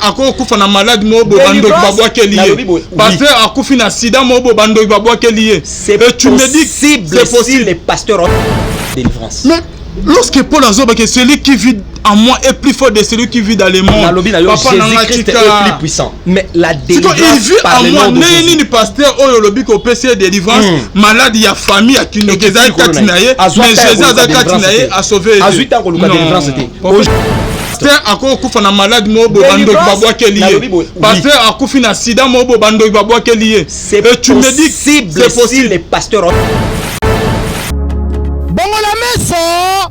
ako kufa na malade mobo bando babwa kelié. Pasteur akufi na sida mobo bando babwa kelié. C'est possible si les pasteurs ont délivrance. Mais lorsque Paul Azoba que celui qui vit en moi est plus fort de celui qui vit dans le monde. Jésus-Christ est plus puissant. Mais la délivrance par le nom de Jésus. Ni pasteur oyo lobi ko pese délivrance malade ya famille à kino keza katinaye mais Jésus a katinaye a sauvé. Azuita ko luka délivrance était. Pasteur ako kufa na malade mobo bando babwa kelié. Pasteur akufi na sida mobo bando babwa kelié. C'est possible si les pasteurs ont Bongola meso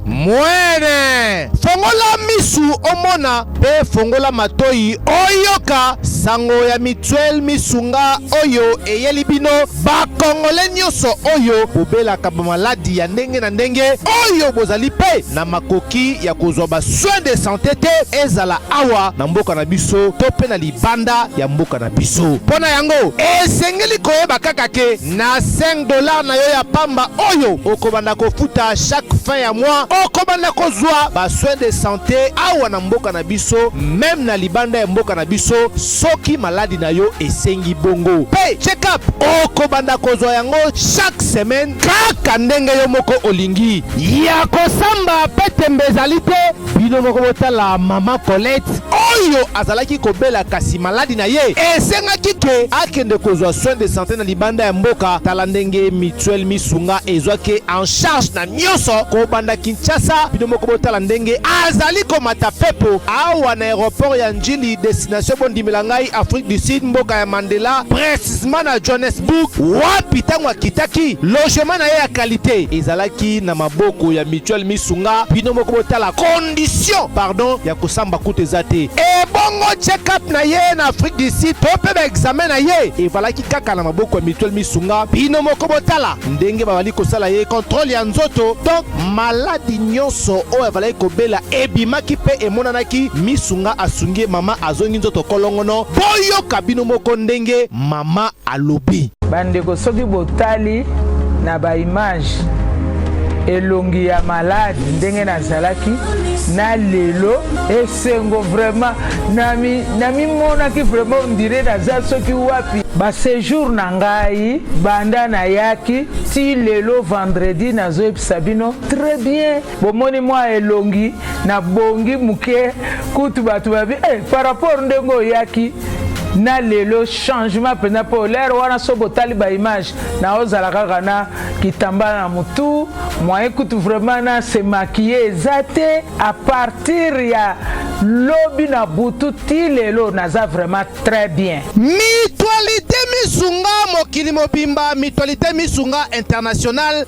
mwene fongola misu omona pe fongola matoi oyoka sango ya mituel misunga oyo eyeli bino bakongole nyonso oyo bobelaka bamaladi ya ndenge na ndenge oyo bozali pe na makoki ya kozwa basoin de santé te ezala awa na mboka na biso to pe na libanda ya mboka na biso mpona yango esengeli koyeba kaka ke na $5 na yo ya pamba oyo okobanda kofuta chaque fin ya mois okobanda kozwa basoin de santé awa na mboka na biso même na libanda ya mboka na biso soki maladi na yo esengi bongo pe check up okobanda kozwa yango chaque semaine kaka ndenge yo moko olingi ya kosamba pe tembezali te bino moko botala mama Colette oyo azalaki kobela kasi maladi na ye esengaki ke akende kozwa soin de santé na libanda ya mboka tala ndenge mutuel misunga ezwaki en charge na nyonso kobanda Kinshasa bino moko botala ndenge azali komata pepo awa na aéroport ya Njili destination bondimela ngai Afrique du Sud mboka ya Mandela précisément na Johannesburg wapi tango akitaki logement na ye ya qualité ezalaki na maboko ya mutuel misunga bino moko botala condition pardon ya kosamba kutu ezate e bongo check up na ye na Afrique du Sud to pe ba examen na ye evalaki kaka na maboko ya mutuel misunga bino moko botala ndenge babali kosala ye contrôle ya nzoto donc maladi nyonso oyo avalaki kobela ebimaki pe emonanaki misunga asungi mama azongi nzoto kolongono boyoka bino moko ndenge mama alobi bandeko soki botali na ba image elongi ya malade ndenge nazalaki na lelo esengo vraiment nami monaki vraiment ondire naza soki wapi ba séjour na ngai banda na yaki ti lelo vendredi nazoyebisa bino très bien bomoni mwa elongi na bongi muke kutu bato babi par rapport ndenge oyaki na lelo changement pena po l'air wana so botali ba image na ozala kaka na kitamba na mutu moi écoute vraiment na se maquiller ezate à partir ya lobi na butu ti lelo naza vraiment très bien mutualité misunga mokili mobimba mutualité misunga international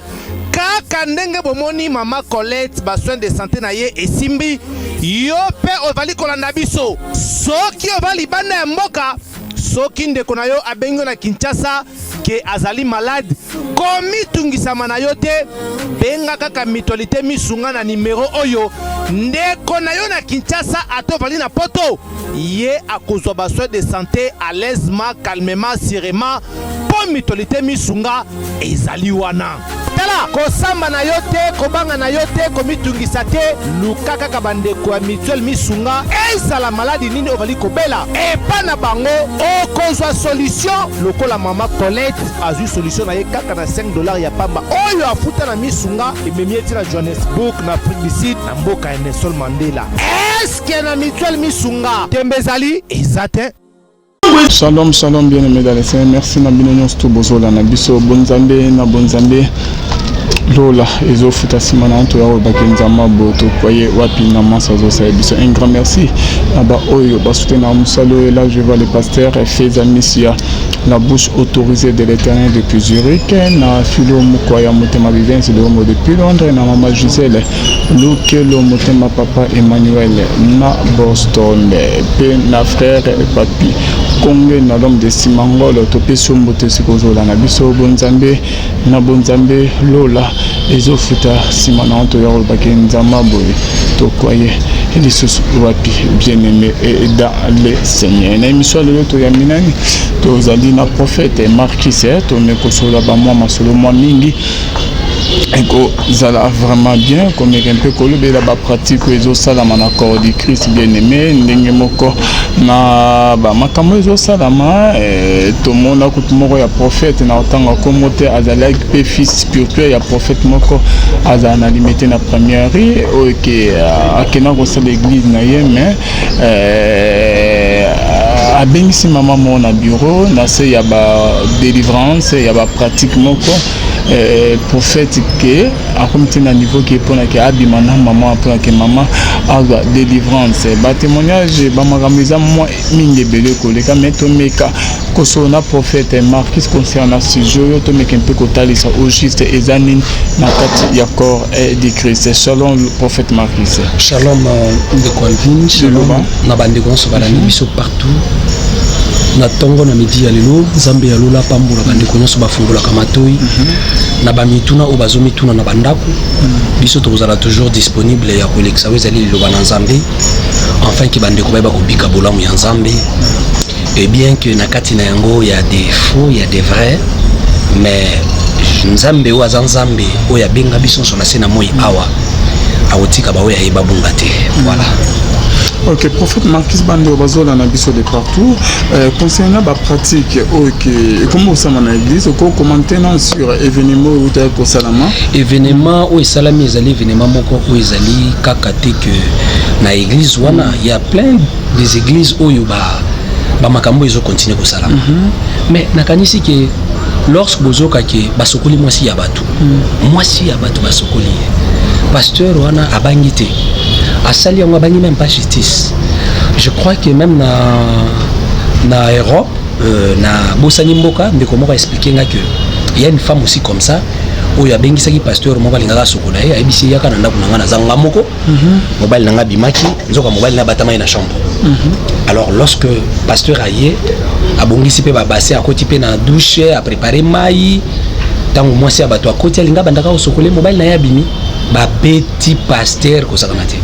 kaka ndenge bomoni mama Colette ba soin de santé na ye esimbi yo pe ovali kolanda biso soki ovali bana ya mboka soki ndeko na yo abengo na Kinshasa ke azali malade komitungisama na yo te benga kaka mutualité misunga na numero oyo ndeko na yo na Kinshasa atovali na poto ye akozwa ba soin de santé à l'aisement calmement sereinement po mutualité misunga ezali wana tala kosamba na yo te kobanga na yo te komitungisa te luka kaka bandeko ya mutuel misunga ezala maladi nini ovali kobela epa na bango okozwa solution lokola mama Colette azwi solution na ye kaka na $5 ya pamba oyo afuta na misunga ememi eti na Johannesburg na Afrique du Sud na mboka ya Nelson Mandela eske na mutuel misunga tembezali ezate. Shalom, shalom, bien-aimés dans les Seigneurs. Merci na binonyo sto bozola na biso bonzambe na bonzambe lola ezo futa simana anto ya bakenzama boto kwaye wapi na masa zo sa biso. Un grand merci aba oyo basutena musalo et là je vois le pasteur Feza Missia la bouche autorisée de l'Éternel depuis Zurich na filo mukwaya motema vivence de homo depuis Londres na mama Gisèle Lukelo motema papa Emmanuel na Boston pe na frère papi Konge na l'homme de Simangolo topé sombote sikozola na biso bonzambe na bonzambe lola ezofuta simana anto ya bakenzama boye to kwaye elisus wapi bien-aimé et dans le Seigneur na émission le to ya minani to zali na prophète Marquis to me kosola ba moi masolo moi mingi eko zala vraiment bien comme un peu kolobe la ba pratique ezo salama na corps du Christ bien aimé ndenge moko na ba makambo ezo salama to mona kutumoko ya prophète na otanga komote azala pe fils spirituel ya prophète moko azala na limité na première OK akena ko sa l'église na ye mais abengisi mama mo na bureau na se ya ba délivrance ya ba pratique moko prophète que à comme un niveau qui est pour que abimana maman pour que maman a délivrance ba témoignage ba makameza moi mingi belé koleka meto meka kosona prophète Marquis concernant ce jour to meka un peu kotalisa au juste ezanine na kati ya corps de Christ. Shalom le prophète Marquis. Shalom de Calvin, shalom na bande gonso balani biso partout. Na tongo na midi ya lelo Nzambe ya lola pambola bande konyoso bafungola kamatoi na bamituna o bazomituna na bandako biso tozala toujours disponible ya koleksa wezali loba na Nzambe enfin ki bande ko ba ko bika bolamu ya Nzambe et bien que na kati na yango il y a des faux il y a des vrais mais Nzambe o azanzambe o ya benga biso so na sena moi awa aotika ba o ya eba bungate voilà. OK, prophète Marquis Bando Bazola na biso de partout concernant la pratique OK comment ça dans l'église ou commenter sur événement ou tel pour salama événement ou salami ezali événement moko ou ezali kakate que na église wana il y a plein des églises où ba makambo izo continuer ko salama mais nakanisi que lorsque bozoka ke basokoli mwasi ya batu basokoli pasteur wana abangite asali yango abangi même pas justice. Je crois que même na Europe na Bosani Mboka ndeko moko expliquer nga que il y a une femme aussi comme ça où ya bengi saki pasteur moko lingaka sokola ye abisi yaka na ndaku nanga na zanga moko mobile nanga bimaki nzoka mobile na batama na chambre. Alors lorsque pasteur aye abongisi pe ba bassin à côté pe na douche à préparer mai tango mwasi abato a côté linga bandaka sokola mobile na ya bimi ba petit pasteur ko sakamate.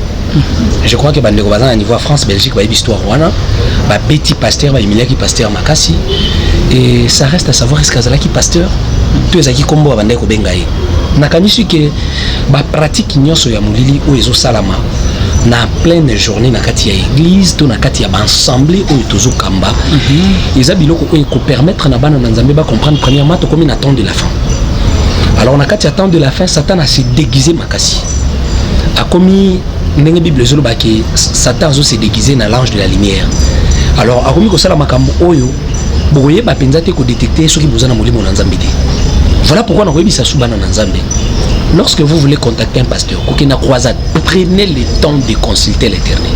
Je crois que bande ko bazana niveau France Belgique ba histoire wana ba petit pasteur ba Emilia qui pasteur makasi et ça reste à savoir est-ce qu'azala qui pasteur tout ezaki kombo bande ko bengai nakanisi que ba pratique nyonso ya mulili o ezo salama na pleine journée na kati ya église to na kati ya ba assemblée o tozo kamba eza biloko o ko permettre na bana na Nzambe ba comprendre premièrement to comme na temps de la fin. Alors na kati ya temps de la fin Satan a se déguisé makasi a commis ndenge Bible zolo ba ke Satan zo se déguisé na l'ange de la lumière. Alors a commis ko sala makambo oyo boye ba penza te ko détecter soki bozana molimo na Nzambe te. Voilà pourquoi na koyebisa subana na Nzambe. Lorsque vous voulez contacter un pasteur ko na croisade, prenez le temps de consulter l'Éternel.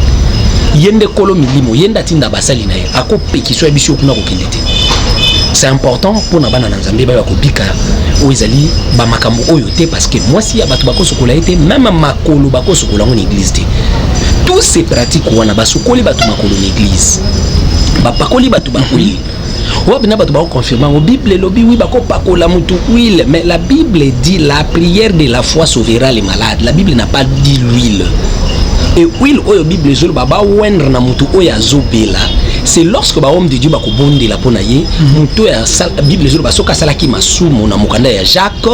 Yende kolo milimo yenda tinda basali na ye akope kiso ebisho kuna ko kindete. C'est important pour na bana na Nzambe ba ko bika o ezali ba makambo oyo te parce que moi si ya batu bako sokola ete même makolo bako sokola en église te. Tous ces pratiques wana ba sokoli batu makolo en église. Ba pakoli batu bakoli. Ou bien batu bako confirmer au Bible lobi oui bako pakola mutu huile mais la Bible dit la prière de la foi sauvera les malades. La Bible n'a pas dit l'huile. Et huile oyo Bible zolo baba wendre na mutu oya zobela. C'est lorsque ba homme de Dieu ba ko bonde la pona ye mutu ya Bible zolo ba soka sala ki masumu na mukanda ya Jacques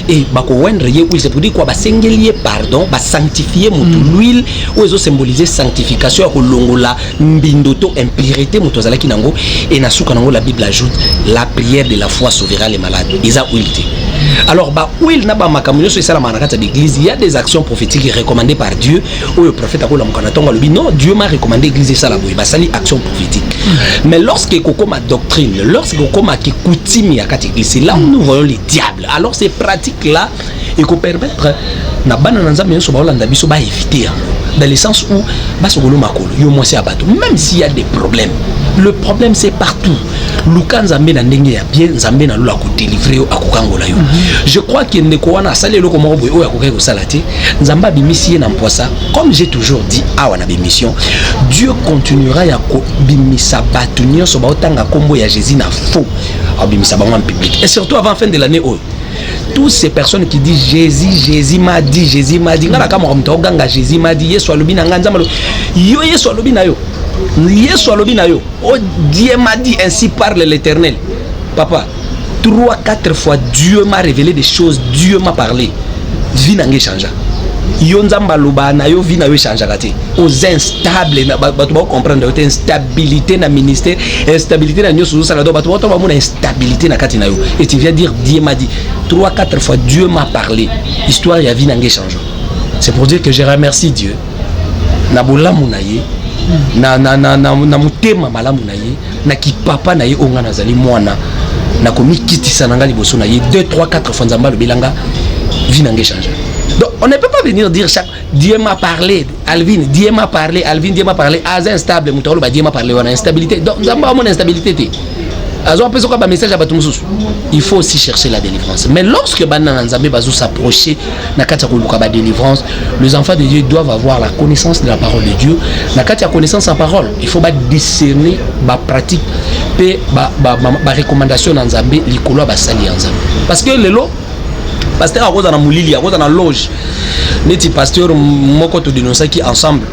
et ba ko wendre ye huile c'est pour dire quoi ba sengelier pardon ba sanctifier mutu l'huile ou ezo symboliser sanctification ko longola mbindoto impureté mutu zala ki nango et na suka nango la Bible ajoute la prière de la foi sauvera les malades. Isa huile. Alors ba huile na ba makambo so sala manakata d'église il y a des actions prophétiques recommandées par Dieu ou le prophète akola mukana tonga lobi non Dieu m'a recommandé l'église sala boy ba sali action prophétique. Mais lorsque kokoma doctrine, lorsque kokoma ki coutume ya kati église, c'est là où nous voyons les diables. Alors ces pratiques là et ko permettre na bana na Nzambe so ba olanda biso ba éviter dans le sens où ba sokolo makolo yo mwasi abato même s'il y a des problèmes. Le problème c'est partout. Luka Nzambe na ndenge ya bien Nzambe na lula ko délivrer yo akokangola yo. Je crois qu'il ne ko wana sale loko moko boy o akokai ko salate Nzamba bimisi na mposa comme j'ai toujours dit awa na bémission Dieu continuera ya ko bimisa batu nyonso ba otanga kombo ya Jésus na faux bimisa ba en public et surtout avant fin de l'année oh toutes ces personnes qui disent Jésus m'a dit ngala kama mto ganga Jésus m'a dit Yesu alobi na nganza malo yo Yesu alobi na yo Yesu alobi na yo oh Dieu m'a dit ainsi parle l'Éternel papa 3-4 fois Dieu m'a révélé des choses, Dieu m'a parlé. Vie n'a changé. Yo nzamba loba na yo vie na yo changé kati. Aux instables na ba tu comprendre que instabilité na ministère, instabilité na nyo sous ça là ba tu ba mon instabilité na kati na yo. Et tu viens dire Dieu m'a dit 3-4 fois Dieu m'a parlé. Histoire ya vie n'a changé. C'est pour dire que je remercie Dieu. Na bolamu na ye. Na mutema malamu na ye. Na ki papa na ye onga nazali mwana. Na komi kitisa nanga liboso na ye 2 3 4 fois nzamba le bilanga vie n'a changé. Donc on ne peut pas venir dire chaque Dieu m'a parlé Alvin Dieu m'a parlé Alvin Dieu m'a parlé az instable mutolo ba Dieu m'a parlé on a instabilité donc nzamba mon instabilité té azo peso ka ba message à bato mususu il faut aussi chercher la délivrance mais lorsque banana nzambe bazo s'approcher na kati ko luka ba délivrance les enfants de Dieu doivent avoir la connaissance de la parole de Dieu na kati ya connaissance en parole il faut ba discerner ba pratique pe ba recommandation na nzambe likolo ba sali nzambe parce que lelo pasteur akoza na mulili akoza na loge neti pasteur moko to dénoncer qui ensemble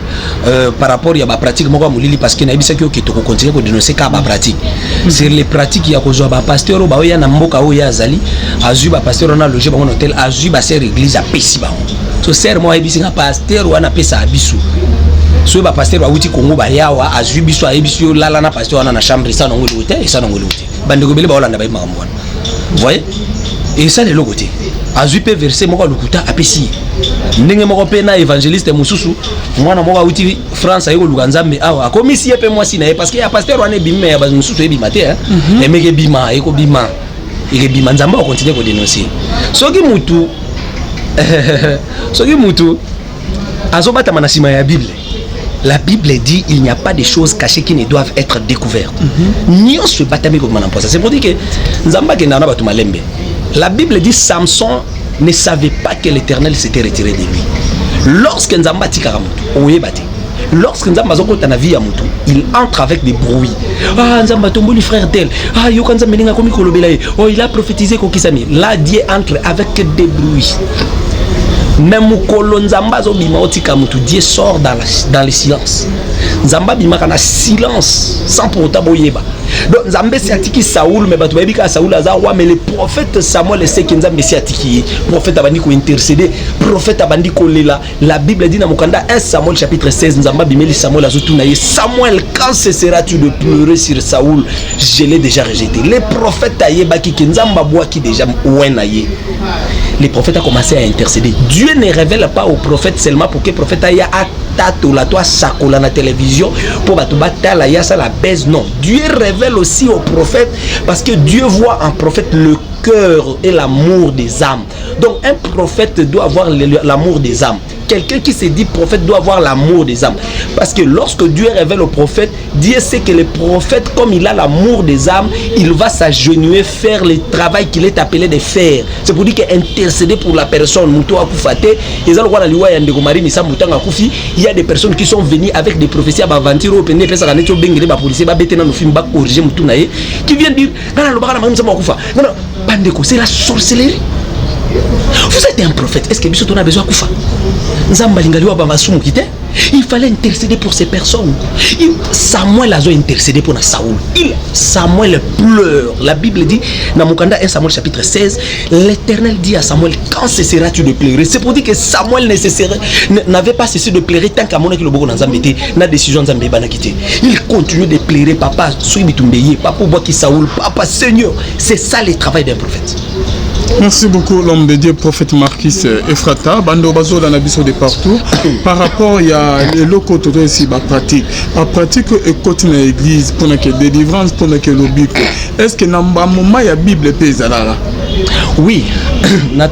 par rapport ya ba pratique moko mulili parce que na bisa ki to ko continuer ko dénoncer ka ba pratique sur les pratiques ya ko zo ba pasteur ba ya na mboka o ya azali azu ba pasteur na loge ba mon hôtel azu ba ser église a pesi ba so ser mo ebisi nga pasteur wana pesa abisu so ba pasteur wa wuti Congo ba yawa azu biso a ebisu lala na pasteur wana na chambre ça ngolo hôtel ça ngolo hôtel bande ko bele ba olanda ba mambo wana vous voyez et ça les logoté azu pe verser moko lukuta apesi ndenge moko pe na évangéliste mususu mwana moko uti France ayiko lukanzambe awa akomisi pe moi sina parce que ya pasteur wana bimé ya mususu ebimate hein et meke bima ayiko bima il bima nzamba on continue ko dénoncer soki mutu azobata manasima ya Bible. La Bible dit il n'y a pas de choses cachées qui ne doivent être découvertes. Nyon se batame comme on en pense. C'est pour dire que nzamba ke nana batu malembe. La Bible dit Samson ne savait pas que l'Éternel s'était retiré de lui. Lorsque Nzamba tika mutu, oyebate. Lorsque Nzamba zokota na vie ya mutu, il entre avec des bruits. Ah Nzamba tomboli frère tel. Ah yo kanza melinga komi kolobela. Oh il a prophétisé ko kisami. Là Dieu entre avec des bruits. Même mukolo Nzamba zo bima otika mutu, Dieu sort dans le silence. Nzamba bima kana silence sans pour autant boyeba. Donc Nzambe c'est atiki Saoul mais batu babi ka Saoul azawa mais le prophète Samuel sait que Nzambe c'est atiki prophète abandi ko intercéder prophète abandi ko lela la Bible dit na mukanda 1 Samuel chapitre 16 Nzamba bimeli Samuel azotu na ye Samuel quand cesseras-tu de pleurer sur Saoul je l'ai déjà rejeté les prophètes ayebaki que Nzamba boa qui déjà ouena ye les prophètes a commencé à intercéder Dieu ne révèle pas aux prophètes seulement pour que prophète aya atato la toi sakola na télévision pour batu batala ya ça la baise non Dieu révèle aussi aux prophètes parce que Dieu voit en prophète le cœur et l'amour des âmes. Donc un prophète doit avoir l'amour des âmes. Quelqu'un qui se dit prophète doit avoir l'amour des âmes. Parce que lorsque Dieu révèle au prophète, Dieu sait que le prophète, comme il a l'amour des âmes, il va s'agenouiller, faire le travail qu'il est appelé de faire. C'est pour dire qu'intercéder pour la personne, il y a des personnes qui sont venues avec des prophéties qui viennent dire c'est la sorcellerie. Vous êtes un prophète. Est-ce que Bissot a besoin de Koufa? Il fallait intercéder pour ces personnes. Samuel a intercédé pour Saoul. Samuel pleure. La Bible dit, dans Mukanda 1 Samuel chapitre 16, l'Éternel dit à Samuel, quand cesseras-tu de pleurer? C'est pour dire que Samuel n'avait pas cessé de pleurer tant qu'à mon équipe la décision de il continue de pleurer. Papa, papa, Boaki Saoul, papa, Seigneur. C'est ça le travail d'un prophète. Merci beaucoup l'homme de Dieu, prophète Marquis Efrata, Bando Bazo dans l'abysse de partout. Par rapport, il y a les locaux autour ici, la pratique et côté de l'église pour que délivrance, pour que l'obique. Est-ce que dans le moment il y a Bible pèse là? Oui,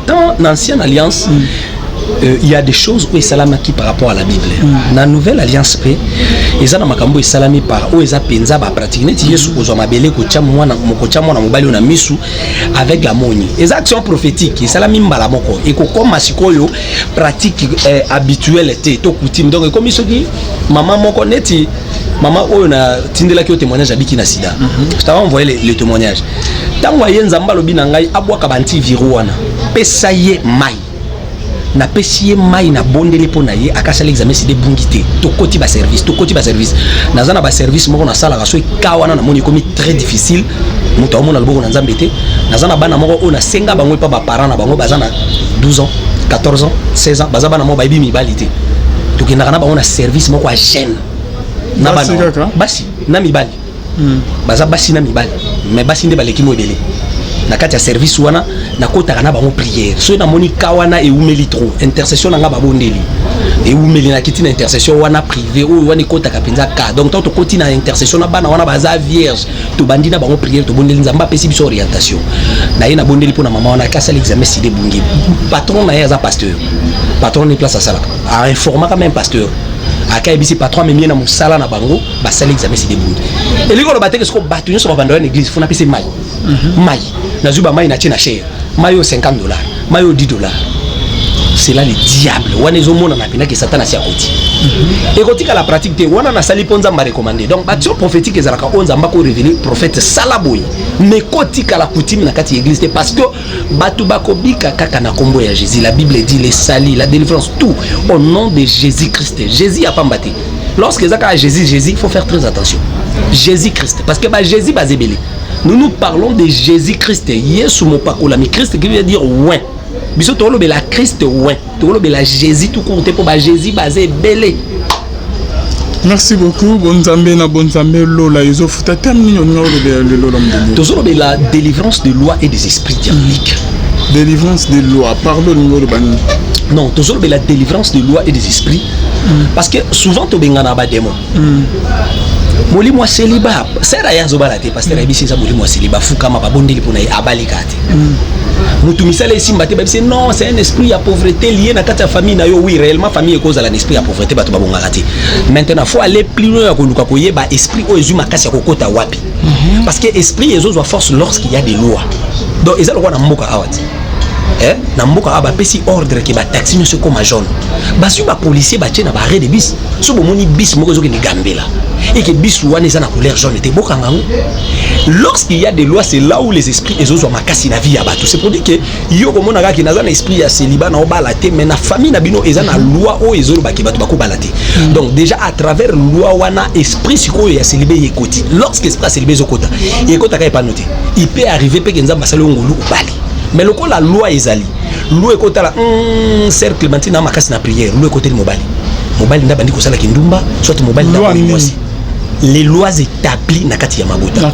dans l'ancienne alliance. Il y a des choses où Salama qui par rapport à la Bible. Dans la nouvelle alliance paix, ils ont makambo Salami par où ils ont penza ba pratique. Net Yesu ko mabele ko chamwa na mobali na misu avec la moni. Les actions prophétiques, Salami mbala moko et ko comme sikoyo pratique habituelle était to coutume. Donc comme ils dit maman moko neti maman o na tindela ki o témoignage abiki na sida. Je t'avais envoyé le témoignage. Tango yenza mbalo binangai abwa kabanti viruana. Pesaye mai na pesi mai na bondeli pona ye akasa l'examen c'est des bungité to koti ba service nazana ba service moko na sala kaso ikawana na moni komi très difficile muto amona loboko na nzambe te nazana bana moko ona senga bango pa ba parents na bango bazana 12 ans 14 ans 16 ans baza bana mo bayibi mibali te to kinaka na bango na service moko a jeune na bana basi na mibali baza basi na mibali mais basi nde baleki mo ebele na kati ya service wana na kota na bango prière so na moni kawana e umeli trop intercession nga babondeli e umeli na kiti na intercession wana privé o wana kota kapenza ka donc to koti na intercession na bana wana baza vierge to bandi na bango prière to bondeli nzamba pesi biso orientation na ye na bondeli pona mama wana kasa l'examen si de bungi patron na ye za pasteur patron ni place à sala a informa quand même pasteur aka ebisi patron memie na musala na bango basali examen si de bungi eliko lo bateke sko batu nyo so babando na église fona pesi mai mai na zuba mai na tina cher mai au $50 mai au $10 c'est là le diable wana ezomona na pina ke satana si akoti et quand la pratique te wana na sali ponza mba recommander donc action prophétique ezalaka onza mba ko révéler prophète salaboy mais kotika la coutume na kati église parce que batu bakobika kaka na kombo ya Jésus la Bible dit les salis la délivrance tout au nom de Jésus-Christ Jésus a pas mbaté lorsque ezaka Jésus il faut faire très attention Jésus-Christ parce que Jésus bazebele nous parlons de Jésus-Christ Yesu mopakola mais Christ qui veut dire ouais biso to lo bela Christ ouais to lo bela Jésus tout compter pour Jésus basé belé. Merci beaucoup bonzambe na bonzambe lola izo futa termine nyonyo le lola mdeli to zo bela délivrance de loi et des esprits diaboliques délivrance de loi pardon numéro bani non to zo bela délivrance de loi et des esprits parce que souvent to bengana ba démon moli moi célibat sera ya zo balate pasteur abisi za moli moi célibat fukama ba bondeli pona abalikate mutu misala esimba te babise non c'est un esprit à pauvreté lié na kati ya famille na yo oui réellement famille est cause à l'esprit à pauvreté bato babongaka te maintenant faut aller plus loin ko luka ko yeba esprit o ezuma kasi ya kokota wapi parce que esprit ezozwa force lorsqu'il y a des lois donc ezalo kwa na mboka awati na mboka aba pesi ordre ke ba taxi ne se comme jaune basu ba policier ba tena ba arrêt de bis so bomoni bis moko zo ke ni gambela et que bis wana eza na couleur jaune te boka ngango lorsqu'il y a des lois c'est là où les esprits ezozwa makasi na vie ya bato c'est pour dire que yo komona ka ki naza na esprit ya célibat na obala te mais na famille na bino eza na loi o ezolo ba ki bato bako balate donc déjà à travers loi wana esprit siko ya célibat yekoti lorsqu'esprit ya célibat ezokota yekota ka epanote il peut arriver pe kenza basalo ngolu obali mais le la loi ezali loi ekota la cercle maintenant makasi na prière loi ekota mobali nda bandi ko sala kindumba soit mobali nda ko les lois établies na kati ya mabota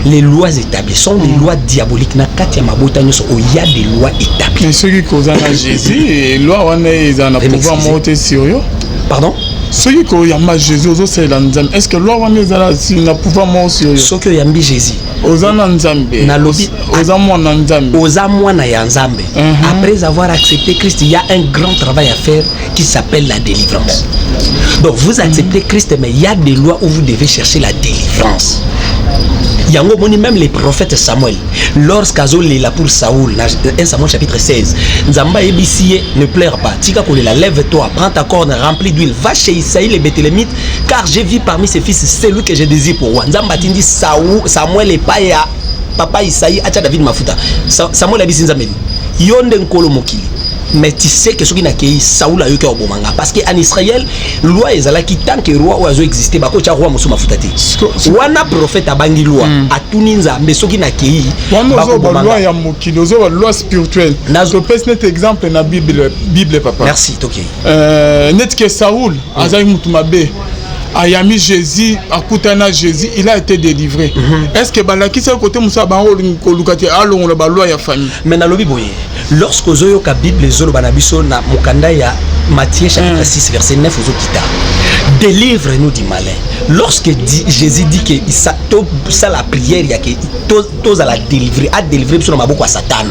les lois établies sont des lois diaboliques na kati ya mabota nyoso o ya des lois établies mais ceux qui causent na Jésus et loi wana ezana pouvoir monter sur yo pardon ceux qui ko yamba Jésus c'est la nzambe est-ce que loi wana ezala si na pouvoir monter sur yo ceux qui yambi Jésus ozana nzambe na lobi ozamwana nzambe ozamwana ya nzambe après avoir accepté Christ il y a un grand travail à faire qui s'appelle la délivrance donc vous acceptez Christ mais il y a des lois où vous devez chercher la délivrance yango moni même les prophètes Samuel lorsqu'azo lela pour Saoul 1 Samuel chapitre 16 nzamba ebisie ne pleure pas tika kolela lève-toi prends ta corne remplie d'huile va chez Isaïe les Béthélémites car j'ai vu parmi ses fils celui que je désire pour roi nzamba tindi Samuel et pas ya papa Isaïe acha David mafuta Samuel abisi nzambeli yonde nkolo mokili mais tu sais que ce qui n'a qu'à Saoul a eu qu'au bomanga parce que en Israël loi ezala qui tant que roi oazo exister bako cha roi musuma futati wana prophète abangi loi atuni nzambe ce qui n'a qu'à bako bomanga loi ya mokilo zo loi spirituelle je pèse net exemple na Bible papa merci toké net que Saoul azali mutumabe ayami Jésus akutana Jésus il a été délivré est-ce que balaki c'est côté musa bango kolukati alongo la loi ya famille mais na lobi boye lorsque zoyo ka Bible zolo banabiso na mukanda ya Matthieu chapitre 6 verset 9 ozokita délivre-nous du malin lorsque Jésus dit que ça la prière ya que tous à la délivrer à délivrer sur maboko à Satan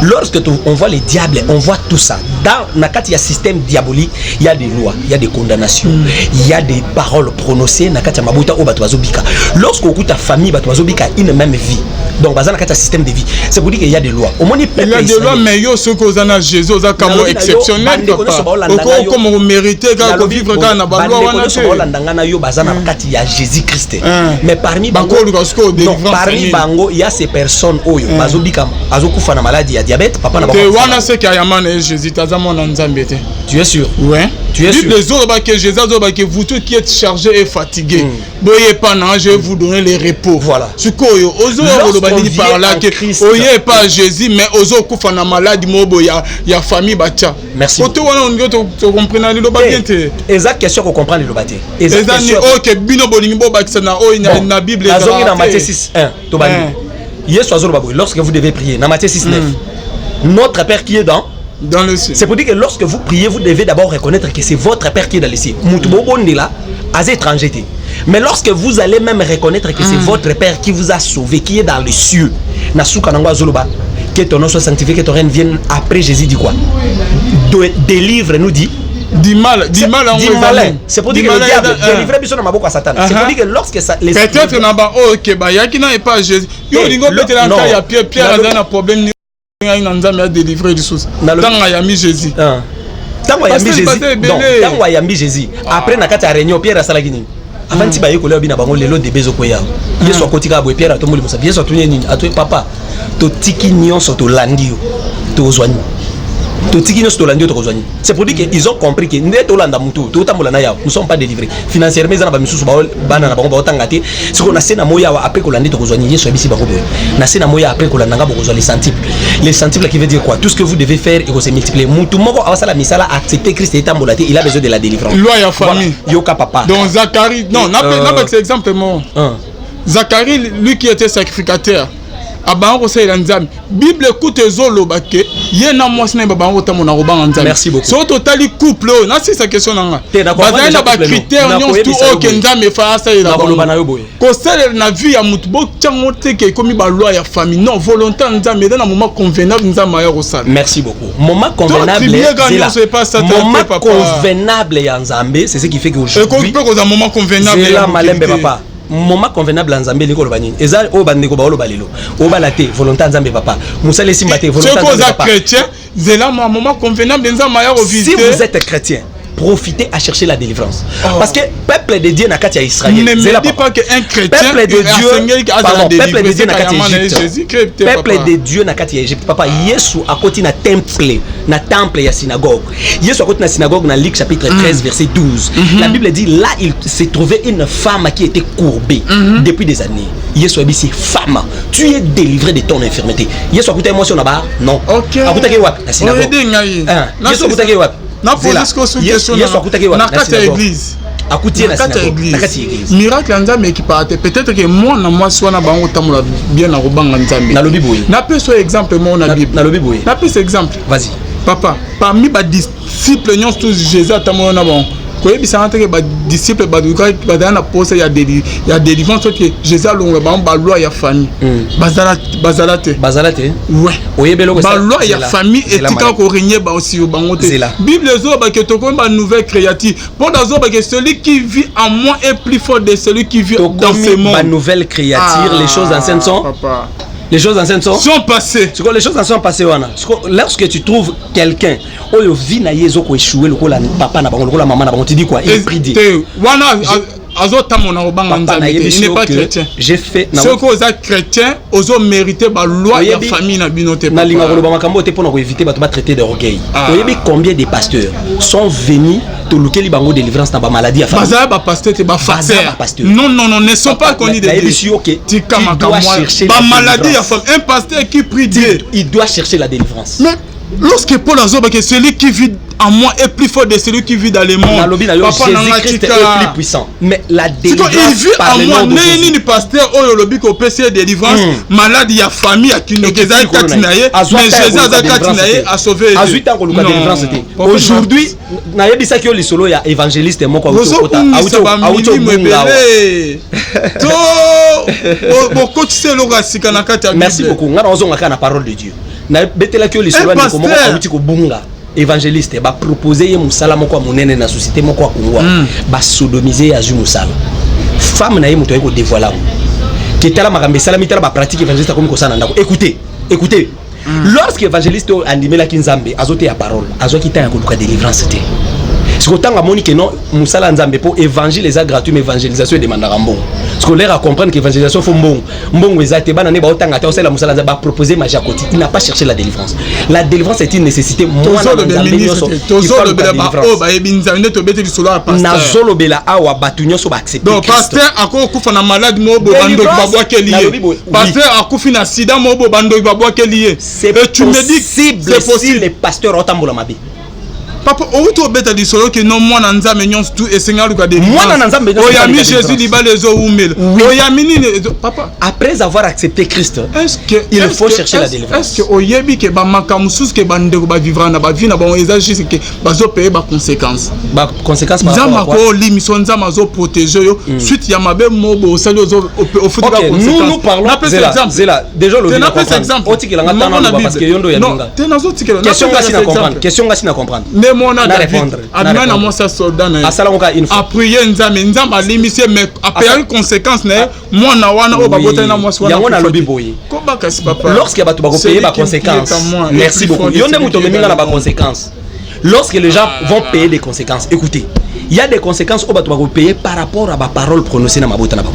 lorsque on voit les diables on voit tout ça dans nakati ya système diabolique il y a des lois il y a des condamnations il y a des paroles prononcées nakati ya mabota o bato bazobika lorsque okuta famille bato bazobika une même vie donc baza na kati système de vie. C'est pour dire qu'il y a des lois. Au moins il y a des lois, mais yo ce que na Jésus oza comme exceptionnel comme on mérite quand on vivre quand na ba loi wana te landanga na yo baza na kati ya Jésus Christ. Mais parmi bango il y a ces personnes oyo bazobika azokufa na maladie ya diabète papa na ba wana c'est qu'il y a mané Jésus tazama na nzambe te. Tu es sûr? Ouais. Tu es sûr? Les autres que Jésus que vous tous qui êtes chargés et fatigués, boyez pas non, je vais vous donner les repos. Voilà. Ce que ozo olobani par là que oyez pas Jésus mais ozo kufa na maladie mobo ya famille bacha. Merci. Koto wana on to comprendre le lobate. Exact question qu'on comprend le lobate. Exact question. OK bino bolingi bo bakisa na na Bible ezali na Matthieu 6:1 to bani. Yesu azolo babo lorsque vous devez prier na Matthieu 6:9. Notre Père qui est dans le ciel. C'est pour dire que lorsque vous priez, vous devez d'abord reconnaître que c'est votre Père qui est dans le ciel. Là, à étranger. Mais lorsque vous allez même reconnaître que c'est votre Père qui vous a sauvé, qui est dans les cieux, que ton nom soit sanctifié, que ton règne vienne après Jésus dit quoi? Délivre, nous dit. Du mal. C'est pour dire que le diable délivre biso na maboko à Satan. C'est pour dire que lorsque ça les peut-être na ba OK ba yaki na pas Jésus. Yo lingo peut-être en cas il y a Pierre a un problème. Il a délivré du sous. Tant qu'il a mis Jésus. Tant qu'il a mis Jésus. Après, na kata réunion Pierre a salagini. Avant ti ba yeko le bina bango lelo de bezo koya. Yesu akotika bo Pierre atomoli musa. Yesu atunye nini? Atoy papa. To tiki nyonso to landio. To zwani. C'est pour dire qu'ils ont compris que nous ne sommes pas délivrés. Financièrement, ils les centiples qui veut dire quoi? Tout ce que vous devez faire et se multiplier. Accepter Christ et il a besoin de la délivrance. Loi ya famille. Yoka papa. Donc Zacharie, non, n'a pas cet exemple. Zacharie, lui qui était sacrificateur. Bible écoute zolo baké yena mwasina babango tamona robanga nzambe. Merci beaucoup. So totali couple na c'est sa question nanga. Bazana na ba critères nyonso tout OK nzambe fa ça ila bango. Ko sele na vie ya mutu bo tyango te ke komi ba loi ya famille non volonté nzambe dans un moment convenable nzambe ya rosala. Merci beaucoup. Moment convenable. Moment convenable ya nzambe, c'est ce qui fait que aujourd'hui. Et ko ko moment convenable ya malembe papa. Moment convenable en Zambie liko lobani eza o bandeko ba lobalelo o balate volonté nzambe papa musale simbate volonté nzambe papa chrétien zela moment convenable nzambe ya visiter. Si vous êtes chrétien, profitez à chercher la délivrance. Parce que peuple de Dieu n'a qu'à Israël. Ne me dis pas qu'un chrétien peuple de Dieu, pardon, peuple de Dieu n'a qu'à Égypte. Peuple de Dieu n'a qu'à Égypte. Papa, Yesu a côté na temple ya synagogue. Yesu a côté na synagogue dans Luc chapitre 13 verset 12. La Bible dit là il s'est trouvé une femme qui était courbée depuis des années. Yesu a dit c'est femme, tu es délivrée de ton infirmité. Yesu a côté émotion là-bas? Non. OK. A côté quoi? La synagogue. Yesu a côté quoi? Na église. Miracle nzambe qui part peut-être que moi na moi soit na bango tamola bien na robanga nzambe. Na lobi boye. Na peut soit exemple moi na Bible. Na lobi boye. Na peut exemple. Vas-y. Papa, parmi ba disciples nyons tous Jésus tamola na bon. Ko yebisa ante ke ba disciple ba na pose ya délivrance que Jésus longa ba loi ya famille. Bazalate. Ouais. Oyebelo ba loi ya famille et tika ko régner ba aussi au bango te. Bible zo ba ke to ko ba nouvelle créature. Pour dans zo ba que celui qui vit en moi est plus fort de celui qui vit dans ce monde. Ba nouvelle créature, les choses anciennes sont papa. Les choses anciennes sont passées. C'est quoi les choses anciennes sont passées wana? Lorsque tu trouves quelqu'un oyo vi na yezo ko échouer le la papa na bango le la maman na bango tu dis quoi? Il prie Dieu. Wana azotamo robanga nzambe il n'est pas chrétien. J'ai fait ce que aux chrétiens ozo mériter ba loi ya famille na binote na linga ko ba makambo te pour éviter ba traiter de orgueil. Oyebi combien de pasteurs sont venus to lukeli bango délivrance na ba maladie ya famille. Ba pasteur te ba facteur. Non ne sont pas connus de Dieu. Ba maladie ya famille un pasteur qui prie Dieu, il doit chercher la délivrance. Mais lorsque Paul azoba que celui qui vit en moi est plus fort de celui qui vit dans le monde. Jésus-Christ est plus puissant. Mais la délivrance par le nom de Jésus. Ni pasteur oyo lobi ko pese délivrance maladie ya famille ya kinokeza katinaye mais Jésus a katinaye a sauvé. Azuita ko luka délivrance te. Aujourd'hui na yebisa ki o lisolo ya évangéliste moko auto auto to boko tse loga sika na kata. Merci beaucoup. Ngana ozonga kana parole de Dieu. Na betela ki o lisolo ya ko moko auti ko bunga. Évangéliste ba proposer ye musala moko monene na société moko a Congo ba sodomiser ya musala femme na ye muto ko dévoiler que que tala makambe sala mitala ba pratique évangéliste comme ça ndako. Écoutez. Lorsque évangéliste andimela kinzambe azote ya parole, azoki ta ya koluka délivrance te. Ce que tant moni que non musala nzambe pour évangile les gratuit mais évangélisation demande rambon. Ce que l'air à comprendre que évangélisation faut mbongo ezate bana ne ba otanga ta osala musala nzambe proposer magie à côté. Il n'a pas cherché la délivrance. La délivrance est une nécessité. Moi na nzambe nyoso. Tozolo bela ba o ba ebinza nde to bete lisolo a pasteur. Na zolo bela awa batu nyoso ba accepter. Donc pasteur ako kufa na malade mo bo bando ba bwa ke lié. Pasteur akufi na sida mo bo bando ba bwa ke lié. Et tu me dis c'est possible les pasteurs otambola mabe. Papa, auto beta di solo que non moi nanza menyon tout et Seigneur ka de. Moi nanza menyon. Oyami Jésus liba les eaux oumel. Oyami ni papa. Après avoir accepté Christ, est-ce que il faut chercher la délivrance? Est-ce que oyebi ke ba makamusus ke bande ko ba vivre na ba vie na ba ezagi c'est que bazo payer ba conséquences. Ba conséquences par rapport à quoi? Ko limison za mazo protéger yo suite ya mabe mobo sali ozo au foot ka conséquences. Nous parlons Zela déjà le na pesa exemple. Otikela ngata na parce que yondo ya linga. Question ngasi na comprendre. Mona répondre. Aduna moi ça soldat na. Asalamuka une fois. A prier nzamba limiter mais a payer conséquence na moi na wana o babota na moi soit. Yango na lobi boye. Ko ba kasi papa. Lorsque ba to ba ko payer ba conséquences. Merci beaucoup. Yonde muto meminga na ba conséquences. Lorsque les gens vont payer des conséquences, écoutez, il y a des conséquences au bateau payer par rapport à ma parole prononcée dans ma bota na ba.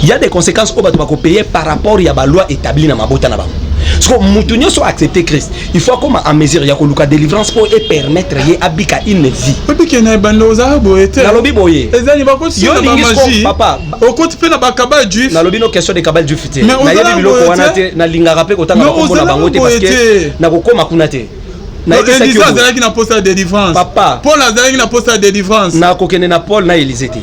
Il y a des conséquences au bateau payer par rapport à la loi établie dans ma bota na ba. Parce que mutunyo soit accepter Christ, il faut comme à mesure ya ko luka délivrance pour et permettre y abika une vie. Depuis que na bando za boete. Na lobi boye. Ezali ba ko si na magie. Papa. Au côté pe na ba kabal juif. Na lobi no question de kabal juif te. Na yebi biloko wana te na linga rappel ko tanga ko na bango te parce que na ko koma kuna te. Na Elisa azalaki na poste de délivrance. Papa. Paul azalaki na poste de délivrance. Na ko kene na Paul na Élysée te.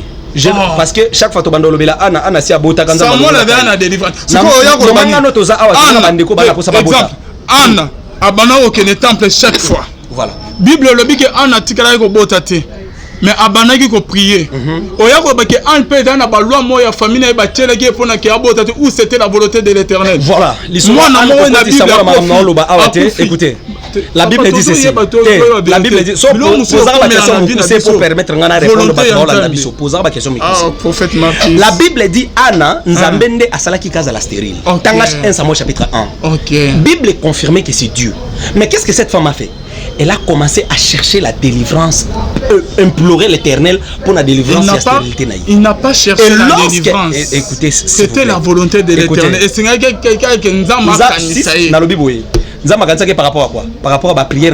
Parce que chaque fois to bando lobela ana si abota kanza bando. Ça moi na délivrance. Siko ya ko bani. Na to za awa tuna bande ko bana ko sa babota. Anna abana au temple chaque fois. Voilà. Bible le dit que Anna tikala ko botate. Mais abanaki ko prier. Oya ko ba ke an pe dans la loi moya famille na ba tchela ki pona ki abotate où c'était la volonté de l'Éternel. Voilà. L'histoire na Bible écoutez. La Bible dit ceci. La Bible dit posera la question c'est pour permettre ngana répondre à la biso posera la question prophète Marc. La Bible dit Anna nzambende asalaki kaza la stérile. Tangash 1 Samuel chapitre 1. OK. Bible confirmait que c'est Dieu. Mais qu'est-ce que cette femme a fait? Elle a commencé à chercher la délivrance, implorer l'Éternel pour la délivrance de la stérilité. Il n'a pas cherché la délivrance. Écoutez, c'était la volonté de l'Éternel. Et c'est quelqu'un qui nous a marqué. Par rapport à quoi? Par rapport à la prière,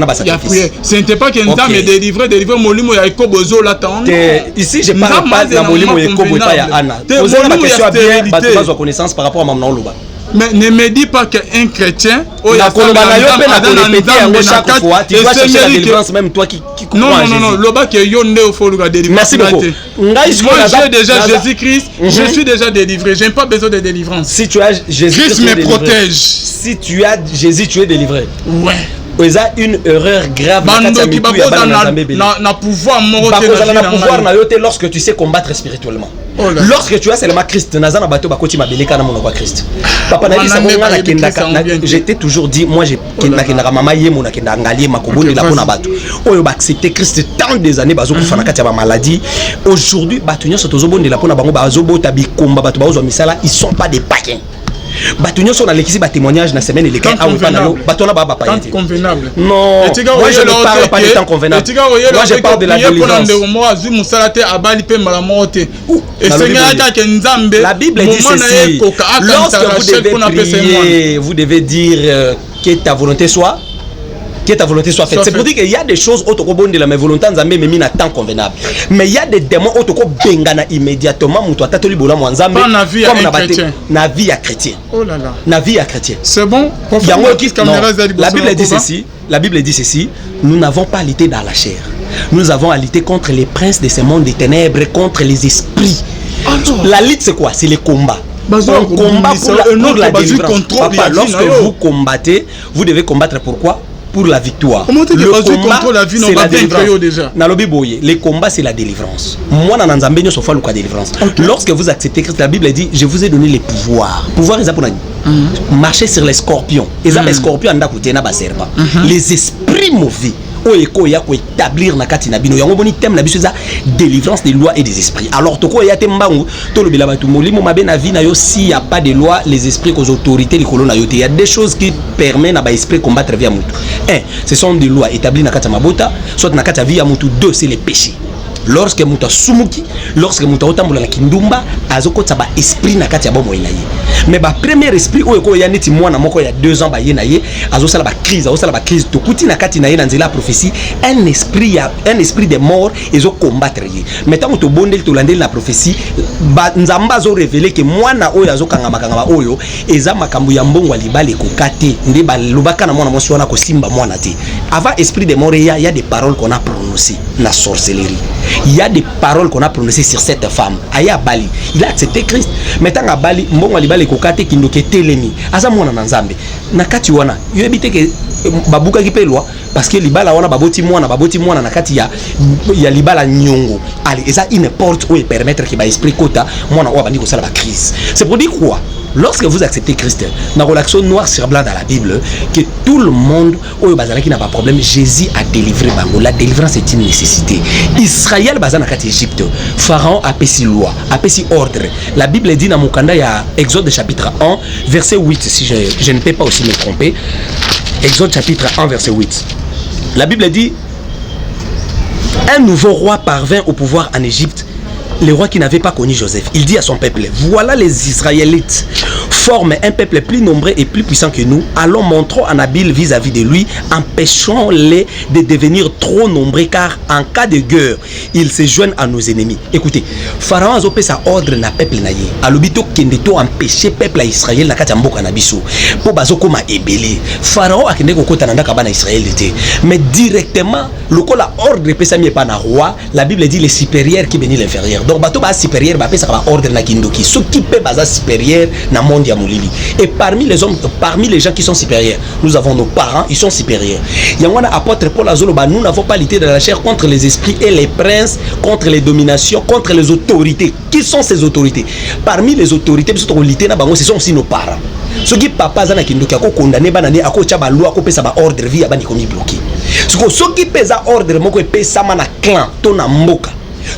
ce n'était pas que nous avons délivré Molimo et Kobozo l'attendre. Ici, je parle pas de Molimo et Kobo et pas Anna. Posez la question à bien, bâtiment connaissance par rapport à Maman Loba. Mais ne me dis pas qu'un chrétien chaque fois tu dois chercher la délivrance même toi qui crois en Jésus. Non, Loba que yonde au faut la délivrance. Merci beaucoup. Moi j'ai déjà Jésus-Christ, je suis déjà délivré, j'ai pas besoin de délivrance. Si tu as Jésus-Christ me protège. Si tu as Jésus, tu es délivré. Ouais. C'est une erreur grave na pouvoir lorsque tu sais combattre spirituellement. Lorsque tu as seulement Christ, Papa j'étais toujours dit, moi j'ai accepté Christ tant des années maladie. Aujourd'hui, ils sont pas des païens. Batunyo sont dans l'équipe témoignage la semaine et les cas convenable. Non, moi je ne parle pas de temps convenable. Moi je parle de la délivrance. La Bible dit ceci. Lorsque vous devez prier, vous devez dire que ta volonté soit. Que ta volonté soit faite. C'est pour dire qu'il y a des choses autour de la volonté nzambe mais mina temps convenable. Mais il y a des démons autour bengana immédiatement muto atatoli bola nzambe comme na vie à chrétien. Oh là là. Na vie à chrétien. C'est bon. La Bible dit ceci. La Bible dit ceci. Nous n'avons pas à lutter dans la chair. Nous avons à lutter contre les princes de ce monde des ténèbres, contre les esprits. La lutte c'est quoi? C'est le combat. On combat pour la délivrance. Papa, lorsque vous combattez, vous devez combattre pourquoi? Pour la victoire. Le combat, c'est la délivrance. Les combats, c'est la délivrance. Moi, dans Nzambe, nous sommes la délivrance. Lorsque vous acceptez Christ, la Bible dit, je vous ai donné les pouvoirs. Pouvoir, marcher sur les scorpions. Les scorpions, les esprits mauvais. oyeko ya ko établir na kati na bino yango boni thème na biso za délivrance des lois et des esprits. Alors toko ya tembangu to le bela batu molimo mabe na vie na yo si y a pas de loi les esprits aux autorités les colons na yo te. Il y a des choses qui permettent na ba esprit combattre via mutu. Un, ce sont des lois établies na kati mabota, soit na kati via mutu. Deux, c'est les péchés. Lorsque muta sumuki, lorsque muta otambola na kindumba, azokota ba esprit na kati ya bomo ina ye. Mais ba premier esprit oyo ko ya neti mwana moko ya 2 ans ba ye na ye, azosala ba crise to kuti na kati na ye na nzela prophétie, un esprit de mort ezo combattre ye. Maintenant to bondel to landel na prophétie, ba nzamba zo révéler que mwana oyo azokanga makanga oyo eza makambo ya mbongo libale ko kate, nde ba lobaka na mwana mosi wana ko simba mwana te. Avant esprit de mort, il y a des paroles qu'on a prononcées na sorcellerie. Il y a des paroles qu'on a prononcées sur cette femme. Aya Bali, il a accepté Christ. Maintenant à Bali, mbongo libale ko kate kindoke telemi. Aza mwana na nzambe. Na kati wana, yo ebite ke babuka ki pelwa parce que libala wana baboti mwana na kati ya libala nyongo. Allez, et ça une porte où permettre que ba esprit kota mwana wa bandi ko sala ba crise. C'est pour dire quoi? Lorsque vous acceptez Christ, dans la relation noir sur blanc dans la Bible, que tout le monde, qui n'a pas de problème, Jésus a délivré Bango. La délivrance est une nécessité. Israël, dans l'Égypte, Pharaon a payé loi, a payé ordre. La Bible dit dans Mukanda, il y a Exode chapitre 1, verset 8, si je ne peux pas aussi me tromper. Exode chapitre 1, verset 8. La Bible dit, un nouveau roi parvint au pouvoir en Égypte. Le roi qui n'avait pas connu Joseph, il dit à son peuple, voilà les Israélites forment un peuple plus nombreux et plus puissant que nous, allons montrons en habile vis-à-vis de lui, empêchons-les de devenir trop nombreux car en cas de guerre, ils se joignent à nos ennemis. Écoutez, Pharaon a opé sa ordre na peuple na ye, alobito kendeto empêcher peuple à Israël na kati mboka na biso, po bazoko ma ebele. Pharaon a kende kokota na ndaka bana Israël était, mais directement lokola ordre pesa mi pa na roi, la Bible dit les supérieurs qui bénit l'inférieur. Donc bato ba supérieur ba pesa ba ordre na kindoki, ceux qui pe baza supérieur na monde ya molili. Et parmi les hommes, parmi les gens qui sont supérieurs, nous avons nos parents, ils sont supérieurs. Yangwana apôtre Paul Azoloba, nous n'avons pas lutté de la chair contre les esprits et les princes, contre les dominations, contre les autorités. Qui sont ces autorités? Parmi les autorités, ce sont aussi nos parents. Ceux qui papa zana kindoki ako condamné banane ako chaba loi ako pesa ba ordre vie abani komi bloqué. Ceux qui pesa ordre moko pesa mana clan to na mboka.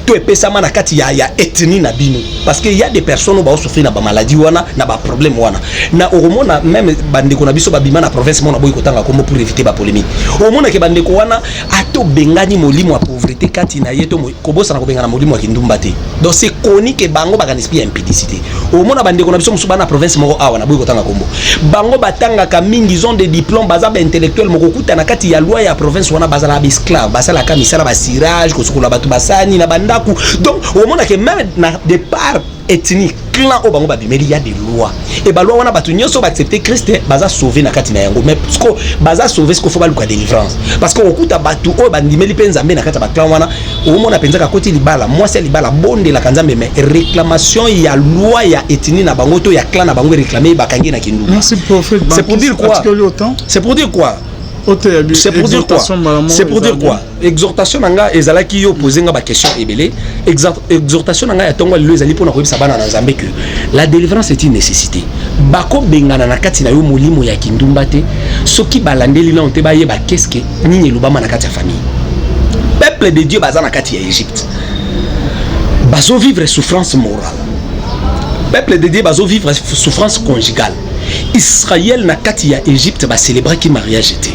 To epesama na kati ya ethnie na bino parce que il y a des personnes ba souffrir na ba maladie wana na ba problème wana na oromona même bandeko na biso ba bima na province mona boy kotanga komo pour éviter ba polémique oromona ke bandeko wana ato bengani molimo a pauvreté kati na yeto kobosa na ko bengana molimo a kindumba te donc c'est connu que bango ba kanespia impudicité oromona bandeko na biso musuba na province moko awa na boy kotanga kombo bango batanga ka mingi ils ont des diplômes baza ba intellectuel moko kuta na kati ya loi ya province wana bazala ba esclave basala ka misala ba cirage ko sukula batu basani na ndaku. Donc au moment que même na départ ethnique clan au bango babimeli il y a des lois et ba loi wana batu nyonso ba accepter Christ baza sauver na kati na yango mais parce que baza sauver ce qu'il faut ba luka délivrance parce que okuta batu o bandimeli penza mbe na kati ba clan wana au moment na penza ka koti libala moi c'est libala bonde la kanzambe mais réclamation il y a loi il y a ethnie na bango to ya clan na bango réclamer ba kangi na kindu. Merci prophète. C'est pour dire quoi? C'est pour dire quoi? C'est pour dire quoi? C'est pour dire quoi? Exhortation nanga ezalaki yo poser nga ba question ebele. Exhortation nanga ya tongo lelo ezali pona ko yebisa bana na Nzambe que la délivrance est une nécessité. Bako bengana na kati na yo molimo ya kindumba te. Soki balandeli na onte ba yeba qu'est-ce que nini lobama na kati ya famille. Peuple de Dieu baza na kati ya Égypte. Bazo vivre souffrance morale. Peuple de Dieu bazo vivre souffrance conjugale. Israël na kati ya Égypte ba célébrer ki mariage était.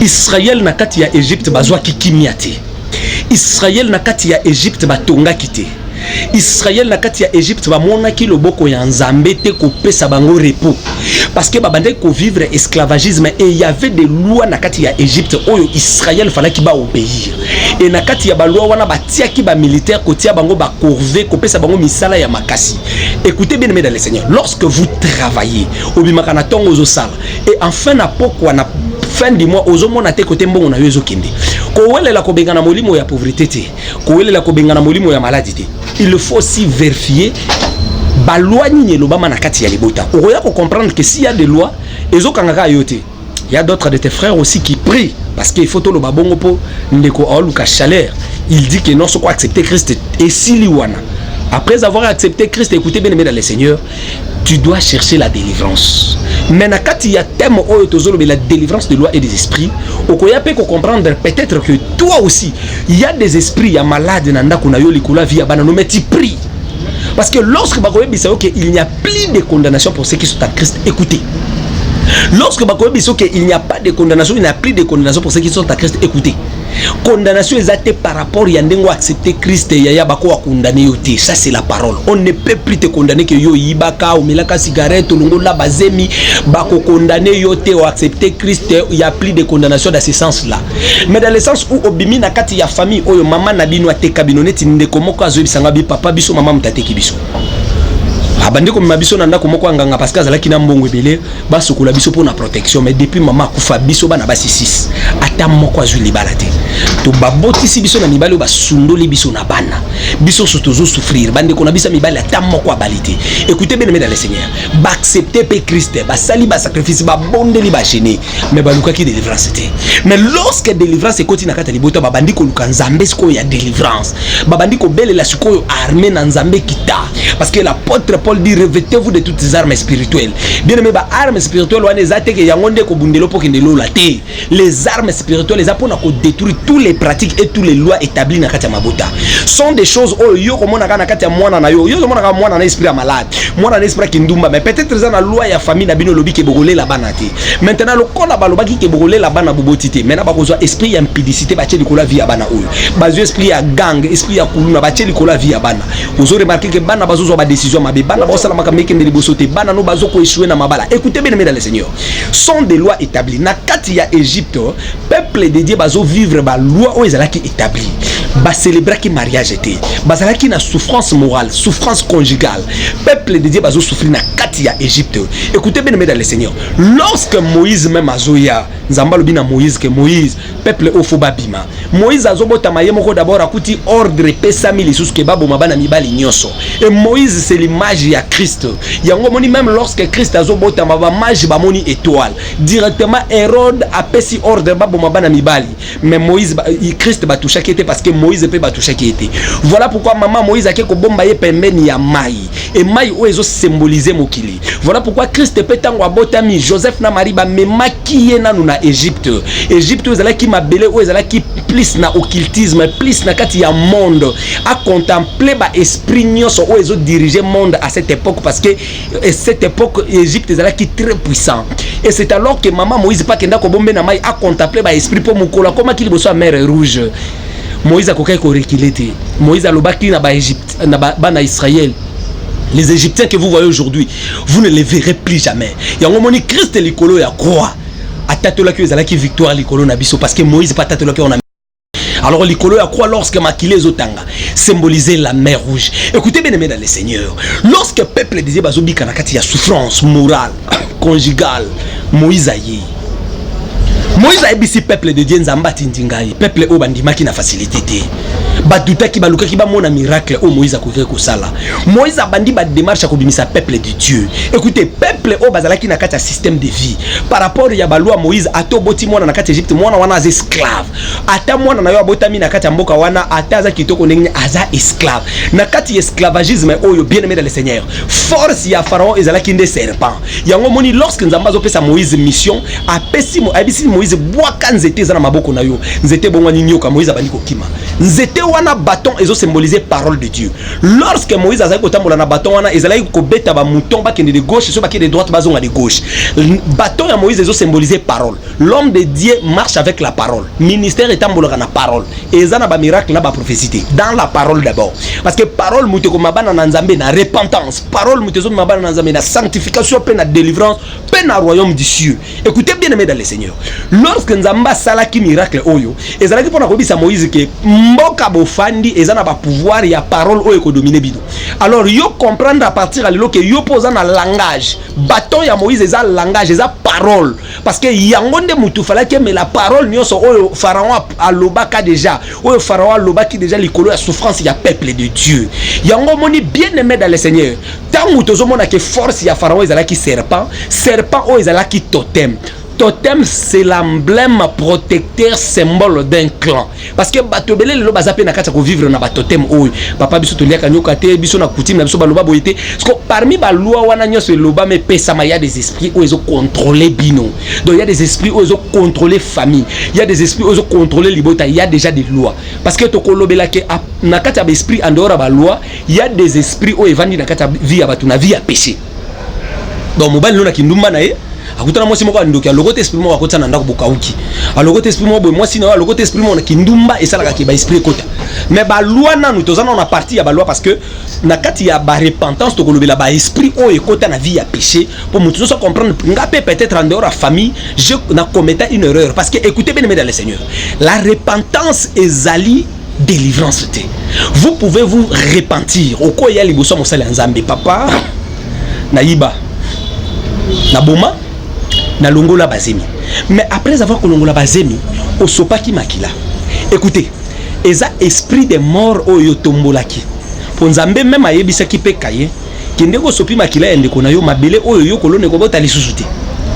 Israël na kati ya Égypte bazwa ki kimiate. Israël na kati ya Égypte ba tonga kité. Israël na kati ya Égypte ba mona ki loboko ya Nzambe te ko pesa bango repos. Parce que babande ko vivre esclavagisme et il y avait des lois na kati ya Égypte oyo Israël fallait ki ba obéir. Et na kati ya ba loi wana ba tia ki ba militaire ko tia bango ba corvée ko pesa bango misala ya makasi. Écoutez bien mes dans le Seigneur, lorsque vous travaillez obimaka na tongo ozo sala et enfin na pokwa na fin du mois ozomona te côté mbongo na yo ezokende ko welela ko bengana molimo ya pauvreté te ko welela ko bengana molimo ya maladie te. Il faut aussi vérifier ba loi nini lobama na kati ya libota okoya ko comprendre que s'il y a des lois ezokangaka yo te. Il y a d'autres de tes frères aussi qui prient parce qu'il faut tout le babongo po ndeko aluka chaleur. Il dit que non, ce qu'on accepter Christ et si liwana Après avoir accepté Christ, écoutez bien aimé dans le Seigneur, tu dois chercher la délivrance. Maintenant, quand il y a thème la délivrance de loi et des esprits, on peut comprendre peut-être que toi aussi, il y a des esprits, il y a malades, mais tu pries. Parce que lorsque il n'y a plus de condamnation pour ceux qui sont en Christ, écoutez. Lorsque il n'y a pas de condamnation, il n'y a plus de condamnation pour ceux qui sont en Christ, écoutez. Condamnation est par rapport à ce accepter Christ et yaya bako wa condamner yote. Ça c'est la parole. On ne peut plus te condamner que yo ibaka ou melaka cigarette ou longo la bazemi bako condamner yote ou accepter Christ. Il y a plus de condamnation dans ce sens là. Mais dans le sens où obimi na kati ya famille oyo mama na bino ateka binoneti ndeko moko azo bisanga bi papa biso mama mtateki biso. Abandi ko mabiso na ndako moko nganga parce que azalaki na mbongo ebele basukula biso pour na protection mais depuis mama kufa biso bana basi 6 ata moko azu libala te to babotisi biso na mibali ba sundoli biso na bana biso sotozo souffrir bande ko na bisa mibali ata moko abalite. Écoutez bien dans le Seigneur ba accepter pe Christ ba sali ba sacrifice ba bondeli ba gêner mais ba luka ki délivrance te. Mais lorsque délivrance est continue na kata libota ba bandi ko luka nzambe siko ya délivrance ba bandi ko bele la siko armée na nzambe kita parce que l'apôtre Paul dit revêtez-vous de toutes les armes spirituelles. Bien aimé, ba armes spirituelles wana ezate ke yangonde ko bundelo po kendelo la te. Les armes spirituelles les apona ko détruire tous les pratiques et tous les lois établies na kati ya mabota. Sont des choses oh yo ko mona na kati ya mwana na yo. Yo ko mona ka mwana na esprit malade. Mwana na esprit kindumba mais peut-être ça na loi ya famille na bino lobi ke bogolé la bana te. Maintenant le kola baloba ki ke bogolé la bana bobotité. Maintenant ba kozwa esprit ya impudicité ba tcheli kola vie ya bana oyo. Ba zo esprit ya gang, esprit ya kuluna ba tcheli kola vie ya bana. Ozo remarquer que bana bazo zo ba décision mabe bana ba sala makameke ndeli bosote bana no bazo ko échouer na mabala. Écoutez bien dans le Seigneur. Sont des lois établies. Na kati ya Égypte, peuple de Dieu bazo vivre ba loi o ezalaki établie. Ba célébrer ki mariage était. Bazalaki na souffrance morale, souffrance conjugale. Peuple de Dieu bazo souffrir na kati ya Égypte. Écoutez bien dans le Seigneur. Lorsque Moïse même azoya, nzamba lobi na Moïse que Moïse peuple ofoba bima. Moïse azobota mayemo d'abord akuti ordre pesami lisusu ke babo mabana mibali nyonso. Et Moïse c'est l'image ya Christ. Yango moni même lorsque Christ azobota maba mage ba moni étoile. Directement Hérode a pesi ordre babo mabana mibali. Mais Moïse Christ ba toucha qui était parce que Moïse peut ba toucha qui était. Voilà pourquoi maman Moïse a ke bomba ye pembeni ya mai. Et mai o ezo symboliser mokili. Voilà pourquoi Christ peut tango abotami Joseph na Marie ba memakiye nanu na Égypte. Égypte ezala ki mabele o ezala ki plus na occultisme, plus na kati ya monde a contempler ba esprit nyonso o ezo diriger monde à cette époque parce que cette époque Égypte ezala ki très puissant. Et c'est alors que maman Moïse pas kenda ko bombe na mai a contempler ba esprit pour mukola comme qu'il bosso mer rouge. Moïse a kokai ko reculer te. Moïse a lobaki na ba Égypte na ba na Israël. Les Égyptiens que vous voyez aujourd'hui, vous ne les verrez plus jamais. Yango moni Christ likolo ya croix. Atatola que ezalaki victoire likolo na biso parce que Moïse pas atatola que on a. Alors likolo ya croix lorsque makile zotanga symboliser la mer rouge. Écoutez bien aimé dans le Seigneur. Lorsque peuple disait bazobi kanakati ya souffrance morale, conjugale, Moïse ayi. Moïse a ebisi peuple de Dieu nzamba tindingai, peuple o bandimaki na facilité te. Baduta ki baluka ki ba mona miracle o Moïse akoki ko sala. Moïse a bandi ba démarche ko bimisa peuple de Dieu. Écoutez, peuple o bazalaki na kati ya système de vie. Par rapport ya balwa Moïse atoboti mona na kati Égypte mona wana az esclave. Ata mona na yo abotami na kati ya mboka wana ataza kitoko ndenge aza esclave. Na kati esclavagisme oyo bien aimé dans le Seigneur. Force ya pharaon ezalaki nde serpent. Yango moni lorsque nzamba zo pesa Moïse mission apesi abisi Moïse bwaka nzete za na maboko na yo. Nzete bongwa nyoka Moïse abandi ko kima. Nzete wana bâton ezo symboliser parole de Dieu. Lorsque Moïse azali kotambola na bâton wana ezali ko beta ba mouton ba kende de gauche so ba kende de droite bazonga de gauche. Bâton ya Moïse ezo symboliser parole. L'homme de Dieu marche avec la parole. Ministère etambola na parole. Ezana ba miracle na ba prophétie dans la parole d'abord. Parce que parole muté ko mabana na nzambe na repentance. Parole muté zo mabana na nzambe na sanctification pe na délivrance pe na royaume du cieux. Écoutez bien aimé dans le Seigneur. Lorsque nzamba salaki miracle oyo ezalaki pona kobisa Moïse ke mboka bofandi ezana ba pouvoir ya parole oyo ko dominer bino. Alors yo comprendre à partir à lelo que yo posa na langage. Bâton ya Moïse eza langage eza parole parce que yango nde mutu falaki mais la parole nyonso oyo pharaon alobaka déjà. Oyo pharaon alobaki déjà likolo ya souffrance ya peuple de Dieu. Yango moni bien aimé dans le Seigneur. Tangu tozo mona que force ya pharaon ezalaki serpent, serpent oyo ezalaki totem. totem c'est l'emblème protecteur symbole d'un clan parce que bato belé le bazape na kati ko vivre na batotem oyo papa biso to liaka nyoka te biso na coutume na biso baloba boyete parce que parmi ba loi wana nyoso loba me pesa ma ya des esprits où ils ont contrôlé bino donc il y a des esprits où ils ont contrôlé famille il y a des esprits où ils ont contrôlé libota il y a déjà des lois parce que to kolobela ke na kati ya esprit en dehors ba loi il y a des esprits où evandi na kati ya vie ya batu na vie ya péché donc mobile no na kindumba na ye akutana mwasi moko andoki alokote esprit moko akotana ndako bokauki alokote esprit moko mwasi na alokote esprit moko na kindumba esalaka ke ba esprit kota mais ba loi nanu tozana na partie ya ba loi parce que na kati ya ba repentance to kolobela ba esprit o ekota na vie ya péché pour mutu so comprendre ngapé peut-être en dehors de la famille je na commettre une erreur parce que écoutez bien mes dans le Seigneur la repentance ezali délivrance te vous pouvez vous repentir oko ya liboso mosala nzambe papa na yiba na boma na longola bazemi mais après avoir kolongola bazemi osopaki makila écoutez eza esprit de mort oyo tombolaki po nzambe même ayebisaki pe kaye kende ko sopi makila ende kona yo mabele oyo yo kolone ko bota lisusu te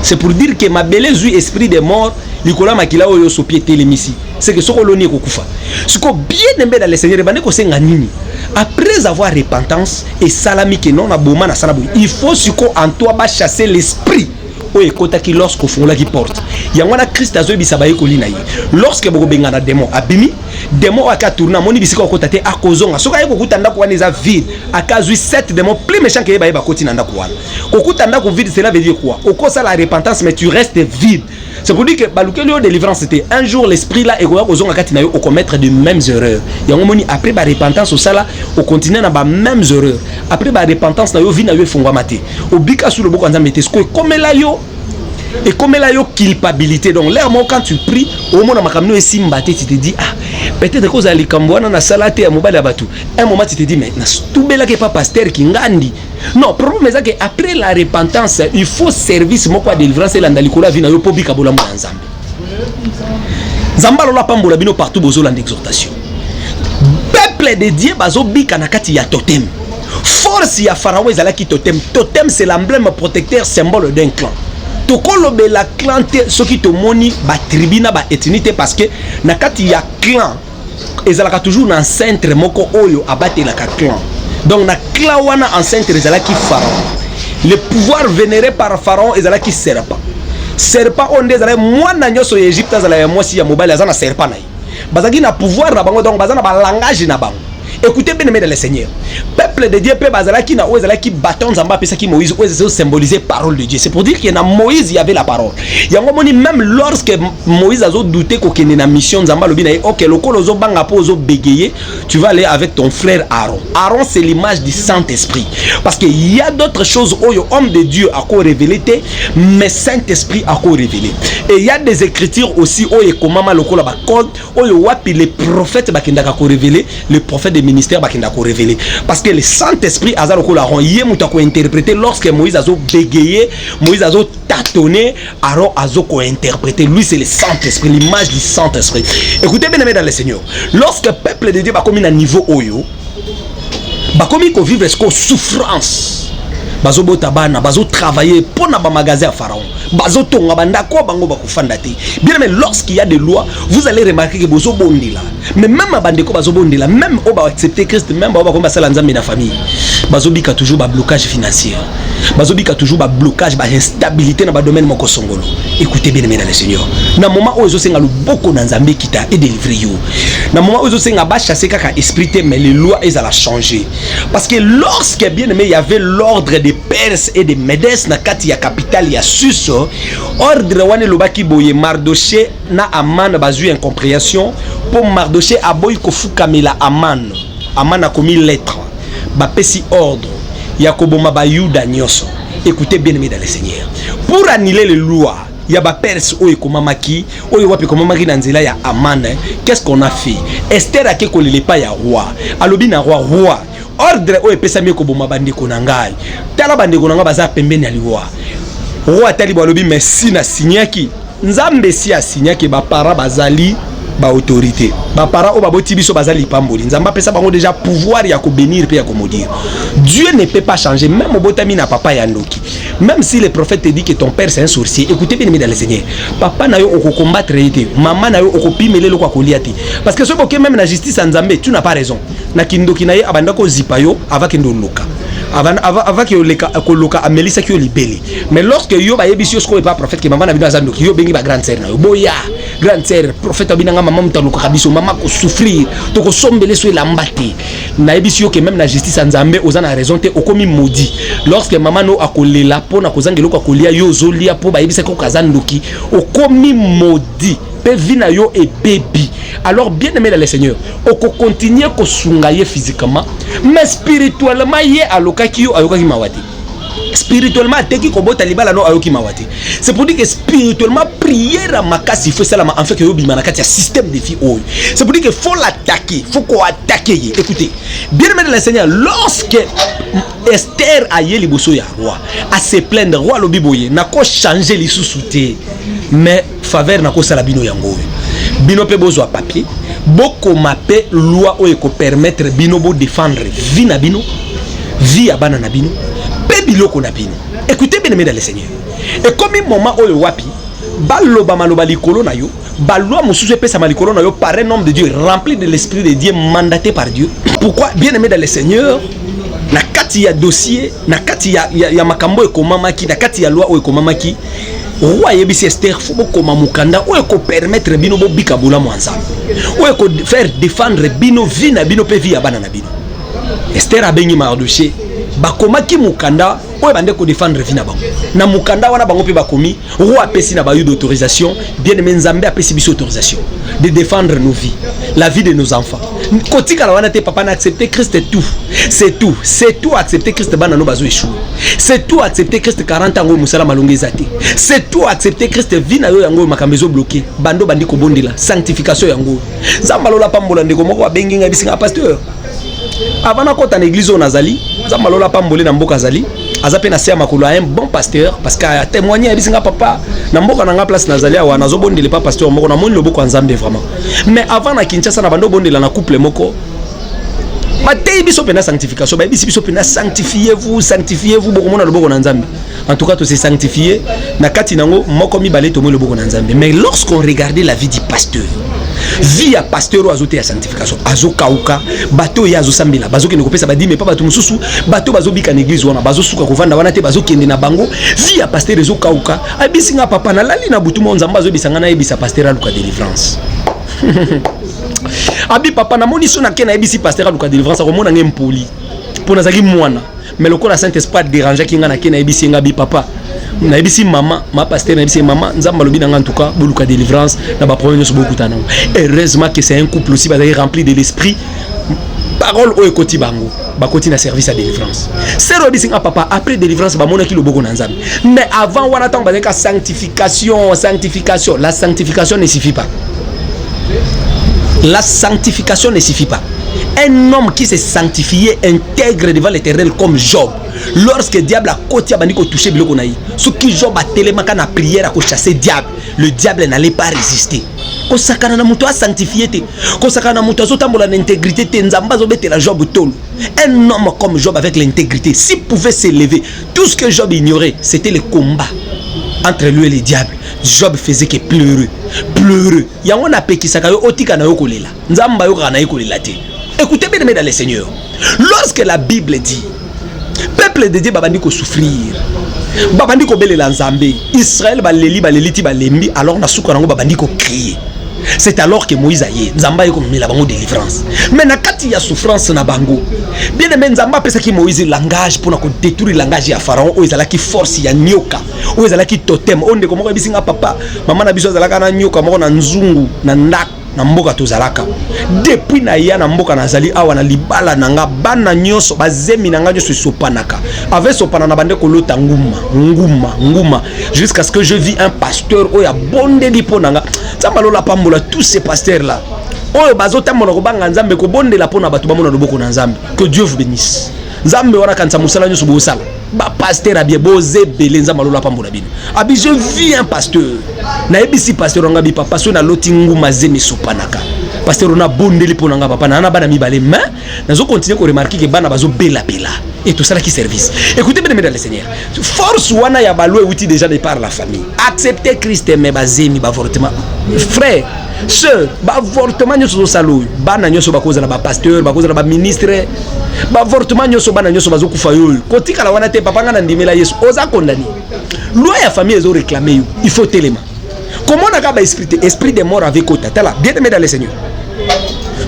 c'est pour dire que mabele zui esprit de mort likola makila oyo sopi telemisi c'est que soko loni ko kufa siko bien embe dans le Seigneur bande ko senga nini après avoir repentance et salami que non na boma na salabu il faut siko en toi ba chasser l'esprit o ekotaki lorsque fongola qui porte yangwana Christ azobisa ba ekoli na ye lorsque boko bengana démon abimi démon aka tourna moni bisika okota te akozonga soka yeko kutanda ko wana vide akazui 7 démons plus méchants que ba koti nanda ko wana okutanda ko vide cela veut dire quoi okosa la repentance mais tu restes vide c'est pour dire que balukeli yo délivrance c'était un jour l'esprit là ekoya kozonga kati na yo au commettre de mêmes erreurs yango moni après ba repentance au sala au continuer na ba mêmes erreurs après ba repentance na yo vi na yo fongwa mate obika sur le boko nzambe te sko comme là yo et comme là yo culpabilité donc là quand tu pries au moment makamno esimba te tu te dis ah peut-être que za likambwana na salate ya mobali abatu un moment tu te dis mais na stubela ke pas pasteur ki ngandi non problème c'est que après la repentance il faut service moko de délivrance et landali kola vina yo pobika bola mo nzambe nzambalo la pambola bino partout bozola d'exhortation peuple de Dieu bazo bika na kati ya totem force ya pharaon ezalaki totem totem c'est l'emblème protecteur symbole d'un clan tokolobe la clan te soki tomoni ba tribuna ba ethnie parce que na kati ya clan ezalaka toujours na centre moko oyo abate la clan donc na clan wana en centre ezalaki pharaon le pouvoir vénéré par pharaon ezalaki serpent onde ezala mwana nyoso ya Egypte ezala ya mwasi ya mobile azana serpent nayi bazaki na pouvoir na bango donc bazana ba langage na bango. Écoutez bien aimé dans le Seigneur. Peuple de Dieu peut bazalaki na ozalaki bâton nzamba pesa ki Moïse ozo symboliser parole de Dieu. C'est pour dire qu'il y a Moïse il y avait la parole. Yango moni même lorsque Moïse a douté ko kende na mission nzamba lobi na OK lokolo zo banga po zo bégayer, tu vas aller avec ton frère Aaron. Aaron c'est l'image du Saint-Esprit parce que il y a d'autres choses oyo homme de Dieu a ko révélé mais Saint-Esprit a ko révélé. Et il y a des écritures aussi oyo komama lokolo ba code oyo wapi les prophètes bakendaka ko révéler, les prophètes des ministères bakenda ko révéler parce que le Saint-Esprit azalo ko la ron yé muta ko interpréter lorsque Moïse azo bégayer, Moïse azo tâtonner, Aaron azo ko interpréter. Lui c'est le Saint-Esprit, l'image du Saint-Esprit. Écoutez bien aimé dans le Seigneur. Lorsque peuple de Dieu ba komi na niveau oyo, ba komi ko vivre ce souffrance. Bazo botabana, bazo travailler pour na ba magasin à Pharaon. Bazo tonga banda ko bango ba kufanda te. Bien mais lorsqu'il y a des lois, vous allez remarquer que bozo bondila. Mais même bande ko bazo bondila, même au ba accepter Christ, même ba ko ba sala nzambe na famille. Bazo bika toujours ba blocage financier. Bazo bika toujours ba blocage, ba instabilité na ba domaine moko songolo. Écoutez bien dans le Seigneur. Na moment où ozo senga luboko na nzambe kita et délivrer yo. Na moment où ozo senga ba chasser kaka esprit mais les lois elles allaient changer. Parce que lorsque bien aimé il y avait l'ordre des Perses et des Médès na kati ya capitale ya Suso, ordre wane lobaki boye Mardoché na Aman bazu incompréhension pour Mardoché aboy ko fukamela Aman. Aman a commis lettre. Ba pesi ordre ya koboma ba Yuda nyoso. Écoutez bien aimé dans le Seigneur. Pour annuler les lois, il y a ba Perse oyo komamaki, oyo wapi komamaki na nzela ya Aman. Qu'est-ce qu'on a fait? Esther a ke kolele pa ya roi. Alobi na roi. Ordre o epesa mieko boma bandeko na ngai tala bandeko na ngai baza pembeni ya liwa roi atali balobi merci na signaki nzambe si a signaki ba para bazali ba autorité ba parents o ba boti biso bazali pamboli nzamba pesa bango déjà pouvoir ya ko bénir pe ya ko maudire. Dieu ne peut pas changer même obotami na papa ya ndoki. Même si le prophète te dit que ton père c'est un sorcier, écoutez bien dans le Seigneur. Papa na yo oko combattre été, maman na yo oko pimele lo kwa koliati. Parce que ce boké même la justice en Nzambe, tu n'as pas raison. Na kindoki na ye abanda ko zipayo avant kendo loka. Avant que le loka amelisa ki yo libeli. Mais lorsque yo ba yebisi ko pas prophète que maman na bino azandoki yo bengi ba grande sœur na yo. Boya grande sœur prophète abinanga maman mutaluka kabiso maman ko souffrir to ko sombele so lambate. Na yebisi yo que même la justice en Nzambe ozana raison te okomi maudit. Lorsque maman no akolela po na kozangelo ko kolia yo zolia po ba yebisa ko kazandoki okomi maudit. Pe vina yo et baby. Alors bien aimé dans le Seigneur, on continue ko sungaye physiquement, mais spirituellement yé aloka ki yo ayoka ki mawati. Spirituellement teki ko bota libala no ayoki mawati. C'est pour dire que spirituellement prière makasi faut ça en fait que yo bimana kati ya système de vie oh. C'est pour dire que faut l'attaquer, faut qu'on attaque. Écoutez, bien aimé dans le Seigneur, lorsque Esther a yé liboso ya roi, a se plaindre roi lobiboye, na ko changer li sous-souté. Mais faveur na ko sala bino yango. Bino pe besoin papier, boko mape loi o eko permettre bino bo défendre vie na bino, vie abana na bino, pe biloko na bino. Écoutez bien aimé dans le Seigneur. Et comme un moment o wapi, baloba maloba likolo na yo, baloi mususu pe sa malikolo na yo par un homme de Dieu rempli de l'esprit de Dieu mandaté par Dieu. Pourquoi bien aimé dans le Seigneur? Na kati ya dossier, na kati ya makambo ekomamaki, na kati ya loi o ekomamaki. Roi yebisi Esther faut koma mukanda o eko permettre bino bo bikabola mwanza. O eko faire défendre bino vie na bino pe vie ya bana na bino. Esther abengi Mardoché bakomaki mukanda o bande ko défendre vie na bango. Na mukanda wana bango pe bakomi roi apesi na bayu d'autorisation, bien aimé Nzambe apesi biso autorisation de défendre nos vies, la vie de nos enfants. Kotika la wana te papa na accepter Christ et tout. C'est tout accepter Christ bana no bazo échouer. C'est tout accepter Christ 40 ans musala malongezate. C'est tout accepter Christ vie na yo yango makambezo bloqué. Bando bandi ko bondela sanctification yango. Zambalola pambola ndeko moko abengi nga bisinga pasteur. Avant na kota na église onazali, zambalola pambolé na mboka zali. Azape na sia makolo un bon pasteur parce qu'a témoigné bisinga papa na mboka na nga place nazali awa nazobondele pas pasteur moko na moni loboko nzambe vraiment. Mais avant na Kinshasa na bando bondela na couple moko Matei biso pena sanctification, ba biso pena sanctifiez-vous beaucoup mona loboko na nzambe. En tout cas to se sanctifier na kati nango moko mi balé to mo loboko na nzambe. Mais lorsqu'on regardait la vie du pasteur, vie ya pasteur o azote ya sanctification, azokauka, bato ya azosambela, bazoke ne kopesa badi mais pas bato mususu, bato bazobika na église wana, bazosuka kovanda wana te bazokende na bango, vie ya pasteur ezokauka, abisinga papa na lali na butu mo nzamba azobisanga na yebisa pasteur aluka délivrance. Abi papa na moni sona ke na ebisi pasteur aluka délivrance ko mona ngem poli pona zaki mwana mais le corps Saint Esprit déranger ki nga na ke na ebisi nga bi papa na ebisi mama ma pasteur na ebisi mama nzamba lobi na en tout cas boluka délivrance na ba problème so beaucoup tana. Heureusement que c'est un couple aussi bazali rempli de l'esprit parole o ekoti bango ba koti na service à délivrance. C'est robisi nga papa après délivrance ba mona ki loboko na nzambe. Mais avant wana tant bazali ka sanctification, la sanctification ne suffit pas. La sanctification ne suffit pas. Un homme qui s'est sanctifié intègre devant l'Éternel comme Job. Lorsque le diable a côté bandiko touché biloko naï, ce qui Job a tellement qu'à la prière à chasser diable, le diable n'allait pas résister. Ko sakana na muto a sanctifié te, ko sakana muto azotambola l'intégrité te nzamba zobete la Job tolo. Un homme comme Job avec l'intégrité, s'il pouvait s'élever, tout ce que Job ignorait, c'était le combat entre lui et le diable. Job faisait que pleurer. Yango na pekisaka yo otika na yo kolela. Nzamba yo kana yo kolela te. Écoutez bien dans le Seigneur. Lorsque la Bible dit peuple de Dieu babandi ko souffrir, babandi ko belela nzambe, Israël baleli ti balembi, alors na suka nango babandi ko crier. C'est alors que Moïse aye nzamba yo ko mila bango délivrance. Mais na kati ya souffrance na bango. Bien aimé nzamba pesa ki Moïse langage pour na ko détruire langage ya pharaon o ezala ki force ya nyoka. O ezala ki totem onde ko moko bisinga papa mama na biso ezala kana nyoka moko na nzungu na ndaka na mboka tozalaka. Depuis na ya na mboka nazali awa na libala nanga bana nyonso bazemi nanga nyonso sopanaka. Avec sopana na bande ko lota nguma jusqu'à ce que je vis un pasteur o ya bonde lipo nanga. Zambalola pambola tous ces pasteurs là. Oyo bazotambola ko banga nzambe ko bonde la pona batu bamona loboko na nzambe. Que Dieu vous bénisse. Nzambe wana kanza musala nyonso bo sala. ba pasteur a bien bosé belenza malola pambola bino abi je vis un pasteur na ebisi pasteur nga bi papa so na lotingu mazemi sopanaka pasteur on a bondeli ponanga papa na bana mibale mais nazo continuer ko remarquer que bana bazo bela et tout ça là qui service. Écoutez bien mesdames les seigneurs, force wana ya balou outil déjà de par la famille. Accepter Christ mais bazemi ba avortement. Frère, sœur, ba avortement nyoso salou, bana nyoso ba koza na ba pasteur, ba koza na ba ministre, ba avortement nyoso bana nyoso bazo kufa yo. Kotika la wana te papa nga na ndimela Yesu, oza condamné. Loi ya famille ezo réclamer yo, il faut téléma. Comment on a ba esprit de mort avec Kota. Tala, bien mesdames les seigneurs.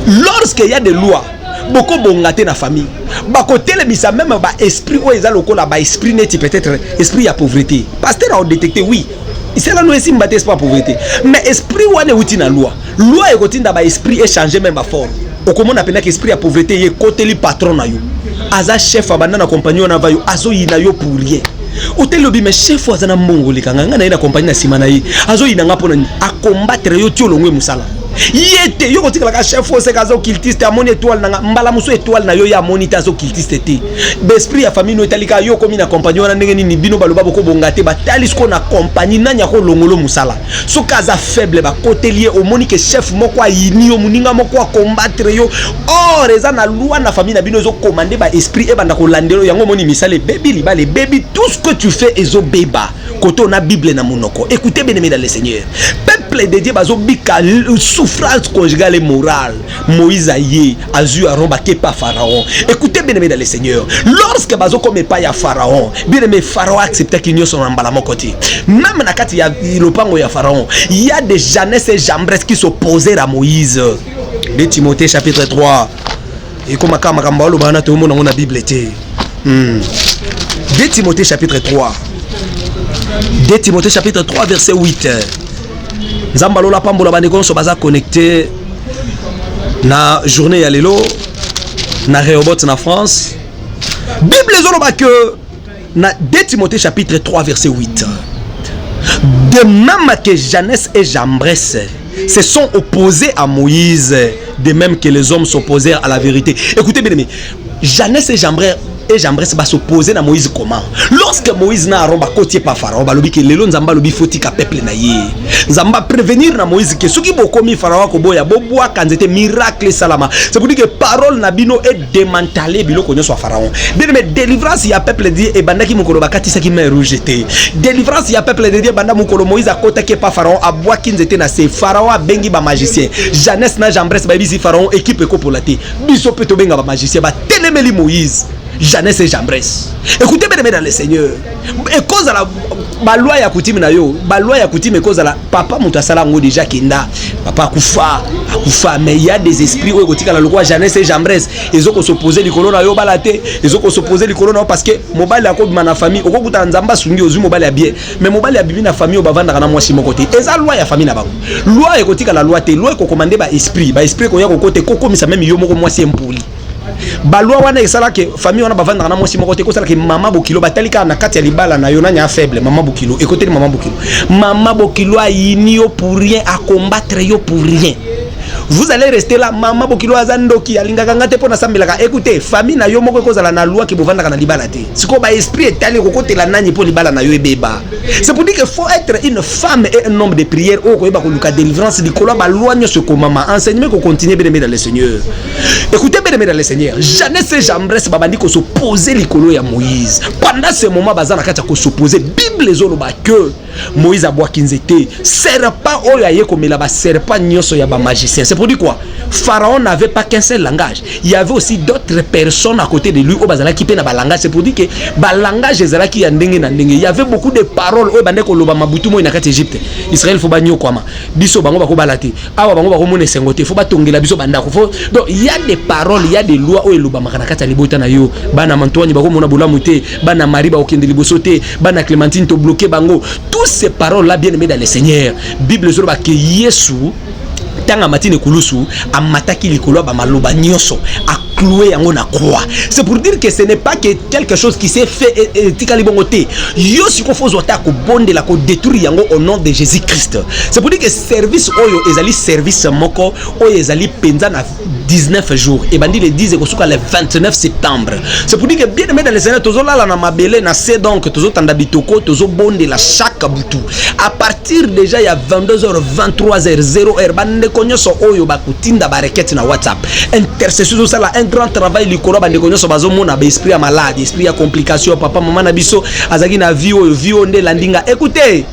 Lorsqu'il y a des lois beaucoup bongaté na famille bako telemisa même ba esprit o eza lokola ba esprit neti peut-être esprit ya pauvreté pasteur a détecté oui c'est là nous ici mbaté esprit pauvreté mais esprit wane uti na loi ekotinda ba esprit échanger même ba forme okomona pena que esprit ya pauvreté ye koteli patron na yo aza chef abanda na compagnie na vayo azo yina yo pour rien otelobi mais chef azana mbongo likanga ngana ina compagnie na simana yi azo yina ngapo na a combattre yo ti olongwe musala yete yo kotika la chef fose kazo kiltiste amoni étoile na mbala muso étoile na yo ya monita zo kiltiste te l'esprit ya famille no italika yo komi na compagnie wana ndenge ni bino baloba boko bongate ba talisko na compagnie nanya ko longolo musala so kaza faible ba côté au moni que chef moko ayini yo muninga moko combattre yo or eza na loi na famille na bino zo commander ba esprit e banda ko landelo yango moni misale baby libale baby tout ce que tu fais ezo beba koto na bible na monoko écoutez bien mesdames les seigneurs peuple de Dieu bazo bika souffrance conjugale et morale. Moïse aïe, Azu Aaron baké pas Pharaon. Écoutez bien aimé dans les seigneurs. Lorsque bazo comme pas ya Pharaon, bien aimé Pharaon acceptait qu'il n'y ait son emballement côté. Même na kati ya lopango ya Pharaon, il y a des Janès et Jambres qui s'opposaient à Moïse. De Timothée chapitre 3. Et comme akama kamba lo bana to mona na Bible té. De Timothée chapitre 3. De Timothée chapitre 3 verset 8. Zambalola pambola bandeko so baza connecté na journée ya lelo na Rehoboth na France. Bible zoloba que na 2 Timothée chapitre 3 verset 8. De même que Janès et Jambres se sont opposés à Moïse, de même que les hommes s'opposèrent à la vérité. Écoutez bien aimé, Janès et Jambres va s'opposer à Moïse comment? Lorsque Moïse n'a pas côté par Pharaon, bah que les Nzamba lobi faut tika peuple na yé. Nzamba prévenir na Moïse que ce qui beaucoup mi Pharaon ko boya boboa quand c'était miracle salama. C'est pour dire que parole na bino est démantelée bilo konyo soit Pharaon. Bien mais délivrance ya peuple de Dieu et banda ki mukolo bakati sa ki m'a rejeté. Délivrance ya peuple de Dieu banda mukolo Moïse a côté que pas Pharaon a bois qui était na c'est Pharaon a bengi ba magicien. Janès na Jambres ba bisi Pharaon équipe ko pour la té. Biso peto benga ba magicien ba telemeli Moïse. Janès et Jambres. Écoutez bien dans les seigneurs. Et cause à la loi ya coutume na yo, ba loi ya coutume cause à la papa mutasala ngo déjà kenda. Papa akufa mais il y a des esprits où kotika la loi Janès et Jambres, ils ont s'opposer likolo na yo balate, ils ont s'opposer likolo na parce que mobile ya ko na famille, okokuta nzamba sungi ozu mobile ya bien, mais mobile ya bibi na famille obavanda kana mwasi moko te. Eza loi ya famille na bango. Loi ya kotika la loi te, loi ko commander ba esprit ko ya ko kote koko misa même yo moko mwasi empuli. Balwa wana esala ke famille wana bavanda na mwasi moko te ko sala ke mama bokilo batalika na kati ya libala na yo nanya faible mama bokilo écoutez mama bokilo a yini yo pour rien à combattre yo pour rien. Vous allez rester là mama bokilo azandoki alingaka ngate pona sambelaka. Écoutez famille na yo moko ko sala na loi ke bovanda na libala te siko ba esprit etali ko kote la nani pour libala na yo ebeba. C'est pour dire que faut être une femme et un homme de prière o ko yeba ko luka délivrance likolo ba loi nyo ce ko mama enseignement ko continuer bien dans le Seigneur. Écoutez bien dans le Seigneur. Janès et Jambres babandi ko s'opposer likolo ya Moïse. Pendant ce moment bazana kata ko s'opposer Bible zoloba que Moïse a bois kinzete serpent oyo aye komela ba serpent nyoso ya ba magicien. C'est pour dire quoi? Pharaon n'avait pas qu'un seul langage. Il y avait aussi d'autres personnes à côté de lui au bazala qui pena ba langage. C'est pour dire que ba langage ezala ki ya ndenge na ndenge. Il y avait beaucoup de paroles oyo bande ko loba mabutu mo na kati Égypte. Israël faut ba nyo kwama. Biso bango bako balate. Awa bango bako mona sengote. Faut ba tongela biso banda ko. Donc il y a des paroles, il y a des lois oyo loba makana kati libota na yo. Bana Antoine bako mona bolamu te, bana Marie ba okende liboso te, bana Clémentine to bloquer bango. Toutes ces paroles là bien aimées dans le Seigneur. Bible zolo ba ke Yesu tanga matine kulusu amataki likolo ba maloba nyoso a cloué en na croix. C'est pour dire que ce n'est pas que quelque chose qui s'est fait et tikali bongote. Yo si ko faut zota ko bonde la ko détruire yango au nom de Jésus-Christ. C'est pour dire que service oyo ezali service moko oyo ezali penza na 19 jours et bandi le 10 ko suka le 29 septembre. C'est pour dire que bien aimé dans les Seigneur tozo la na mabele na c'est donc tozo tanda bitoko tozo bonde la chaque butu. À partir déjà il y a 22h 23h 0h bande konyoso oyo bakutinda ba requête na WhatsApp. Intercession ça là un grand travail likolo bande konyoso bazo mona ba esprit à malade, esprit à complication papa maman na biso azaki na vie onde landinga. Écoutez,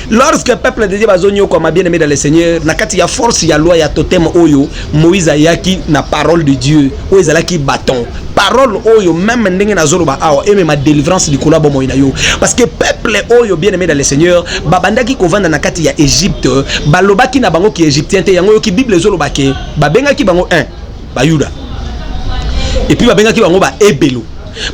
lorsque le peuple de Dieu bazonyo comme bien aimé dans le Seigneur, nakati ya force ya loi ya totem oyo Moïse ayaki na parole de Dieu, oyo ezalaki bâton. Parole oyo même ndenge na zoloba awa et même ma délivrance du kolabo moina yo parce que peuple oyo bien aimé dans le Seigneur babandaki ko vanda na kati ya Égypte balobaki na bango ki égyptien te yango yo ki Bible zoloba ke babengaki bango un bayuda et puis babengaki bango ba ebelo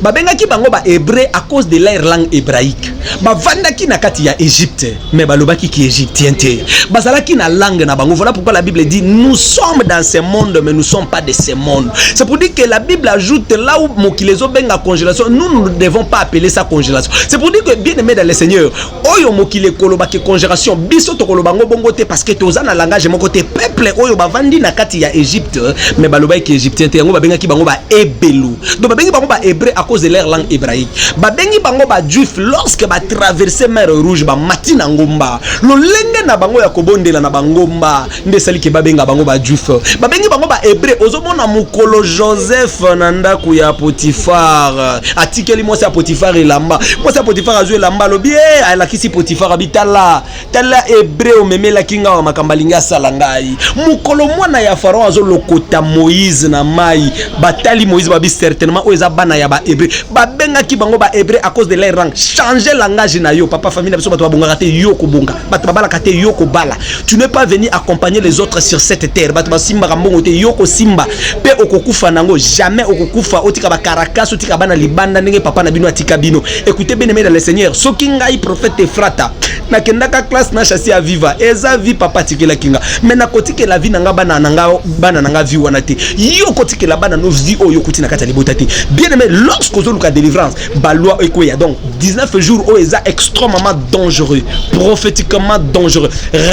babengaki bango ba hébreu à cause de leur langue hébraïque bavandaki na kati ya Égypte mais balobaki ki égyptien te bazalaki na langue na bango. Voilà pourquoi la Bible dit nous sommes dans ce monde mais nous sommes pas de ce monde. C'est pour dire que la Bible ajoute là où mokilezo benga congélation nous ne devons pas appeler ça congélation. C'est pour dire que bien aimé dans le Seigneur oyo mokile koloba ke congélation biso to koloba ngo bongo te parce que toza na langage moko te peuple oyo bavandi na kati ya Égypte mais balobaki ki égyptien te yango babengaki bango ba ebelu donc babengi bango ba hébreu à cause de leur langue hébraïque. Babengi bango ba juif lorsque ba traverser mer rouge ba matina ngomba lolenge na bango ya kobondela na bangomba nde sali ke babenga bango ba juif. Babengi bango ba hébreu ozomona mukolo Joseph na ndaku ya Potifar atikeli mosi ya Potifar elamba mosi ya Potifar azwe elamba lobi ala kisi Potifar abitala tala hébreu memela kinga wa makambalinga salangai mukolo mwana ya Pharaon azo lokota Moïse na mai batali Moïse babi certainement oza bana ya ba hébreu babenga ki bango ba hébreu à cause de leur rang changer langage na yo papa famille na biso bato babonga te yo ko bonga bato babala kate yo ko bala tu n'es pas venu accompagner les autres sur cette terre bato basimba kambongo te yo ko simba pe okokufa nango jamais okokufa otika ba karakaso otika bana libanda ndenge papa na bino atika bino. Écoutez bien aimé dans le Seigneur soki ngai prophète Efrata na kendaka classe na chassi à viva eza vie papa tikela kinga mais na kotike la vie nanga bana nanga vie wana te yo kotike la bana no vie oyo kutina kata libota te. Bien aimé lorsque ozoluka délivrance baloi ekoya donc 19 jours o eza extrêmement dangereux, prophétiquement dangereux,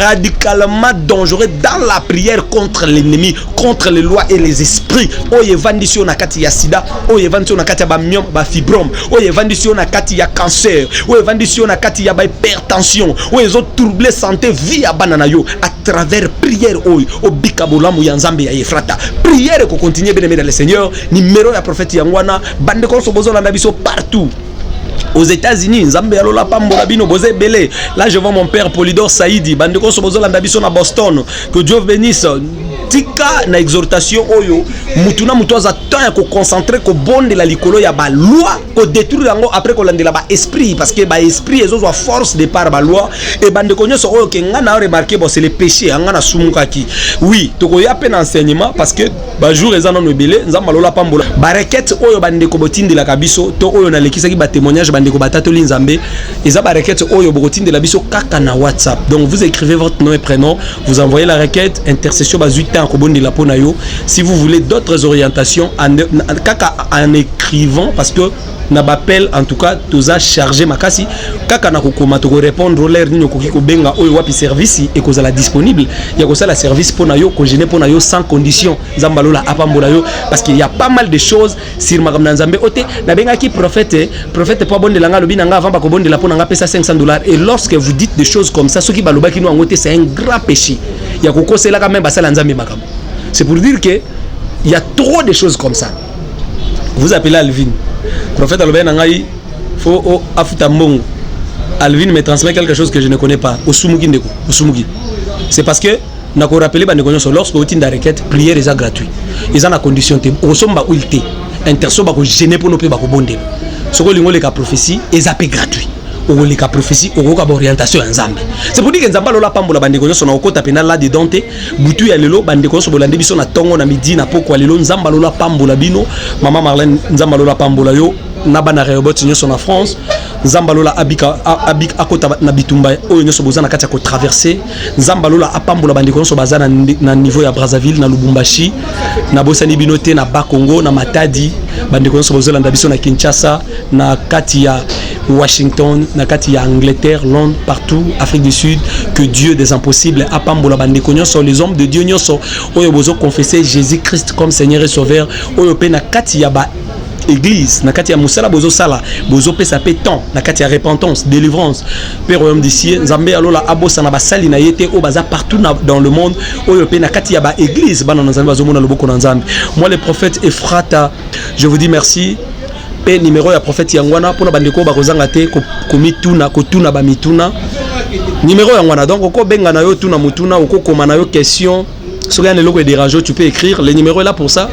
radicalement dangereux dans la prière contre l'ennemi, contre les lois et les esprits. O evandisio na kati ya sida, o evandisio na kati ya ba myome, ba fibrome, o evandisio na kati ya cancer, o evandisio na kati ya ba hypertension, o ezo troubler santé vie ya banana yo à travers prière oyo obikabolamu ya Nzambe ya Efrata. Prière ko continuer bien aimé dans le Seigneur, numéro ya prophète yangwana bande ko so bozo landa biso partout. Aux États-Unis, Nzambe alola pambola bino boze belé. Là je vois mon père Polydor Saïdi, bande ko so bozo landa biso na Boston. Que Dieu bénisse. Tika na exhortation oyo mutuna mutoza temps ya ko concentrer ko bonde la likolo ya ba loi ko détruire yango après ko landela ba esprit parce que ba esprit ezo zo force de par ba loi et bande ko nyoso oyo ke ngana remarquer bon c'est le péché ngana sumuka ki oui to ko ya pe enseignement parce que ba jour ezana no belé Nzamba lola pambola ba requête oyo bande ko botindela kabiso to oyo na lekisa ki ba témoignage bande ko batatoli Nzambe eza ba requête oyo botindela biso kaka na WhatsApp. Donc vous écrivez votre nom et prénom, vous envoyez la requête intercession ba 8 si vous voulez d'autres orientations en écrivant parce que na bapel en tout cas toza chargé makasi kaka na kokoma to répondre l'air nino koki ko benga oyo wapi service et ko la disponible ya ko la service pour na yo ko gêner pour na yo sans condition Nzamba lola apambola yo parce qu'il y a pas mal de choses sur makamna Nzambe ote na benga ki prophète pas bon de langa lobi nanga avant ba ko bon de la pour nanga pesa $500 et lorsque vous dites des choses comme ça ce qui baloba ki no ngote c'est un grand péché ya ko kosela quand même basala Nzambe makam. C'est pour dire que il y a trop de choses comme ça. Vous appelez Alvin. Prophète Alvin Nangaï, faut afuta mbongo. Alvin me transmet quelque chose que je ne connais pas. Osumugi ndeko, Osumugi. C'est parce que n'a ko rappelé ba nekonyo so lorsque otinda requête, prière est gratuit. Ils ont la condition te. Osomba ulte. Interso ba ko gêner pour no pe ba ko bondel. Soko lingole ka prophétie, ezapé gratuit. Ou les cas prophétie ou ka orientation Nzambe. C'est pour dire que Nzamba lola pambola bande ko so na okota pena là dedans te butu ya lelo bande ko so bolande biso na tongo na midi na poko lelo Nzamba lola pambola bino mama Marlène Nzamba lola pambola yo nabana robot nyonso na France nzambalola abika akota na bitumba oyo nyonso boza na kati ya ko traverser nzambalola apambola bandeko nyonso baza na niveau ya Brazzaville na Lubumbashi na bosani binote na Bakongo na Matadi bandeko nyonso bozolanda biso na Kinshasa na kati ya Washington na kati ya Angleterre Londres partout Afrique du Sud que Dieu des impossibles apambola bandeko nyonso les hommes de Dieu nyonso oyo bozo confesser Jésus Christ comme Seigneur et Sauveur oyo pe na kati ya ba église na kati ya musala bozo sala bozo pesa pe temps na kati ya repentance délivrance pe royaume d'ici nzambe alola abosa na basali na yete o baza partout dans le monde oyo pe na kati ya ba église bana nzambe bazomona loboko na nzambe. Moi le prophète Ephrata je vous dis merci pe numéro ya prophète yangwana pona bandeko bakozanga te komituna kotuna ba mituna numéro yangwana donc ko benga na yo tuna mutuna ko koma na yo question soki ya neloko dérange tu peux écrire le numéro est là pour ça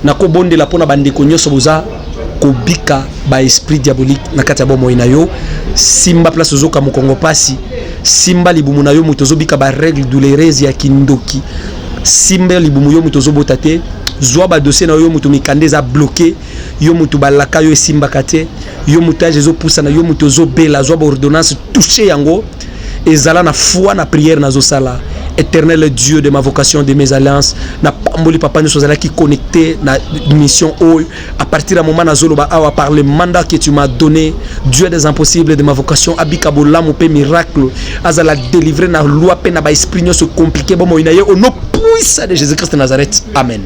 na ko bonde la pona bandeko nyoso boza ko bika ba esprit diabolique na kati ya bomo ina yo simba place ozoka mokongo pasi simba libumu na yo mutozo bika ba règle douloureuse ya kindoki simba libumu yo mutozo botate zwa ba dossier na yo mutu mikande za bloqué yo mutu balaka yo simba kate yo mutage zo poussa na yo mutozo bela zwa ba ordonnance toucher yango ezala na foi na prière na zo sala. Éternel Dieu de ma vocation, de mes alliances, na pamboli papa nous sommes qui connecté na mission haut à partir du moment nazoloba awa par le mandat que tu m'as donné, Dieu des impossibles de ma vocation, abikabo lamu pe miracle, azala délivrer na loi pe na ba esprit se compliqué bon moinaye au nom puissant de Jésus-Christ de Nazareth. Amen.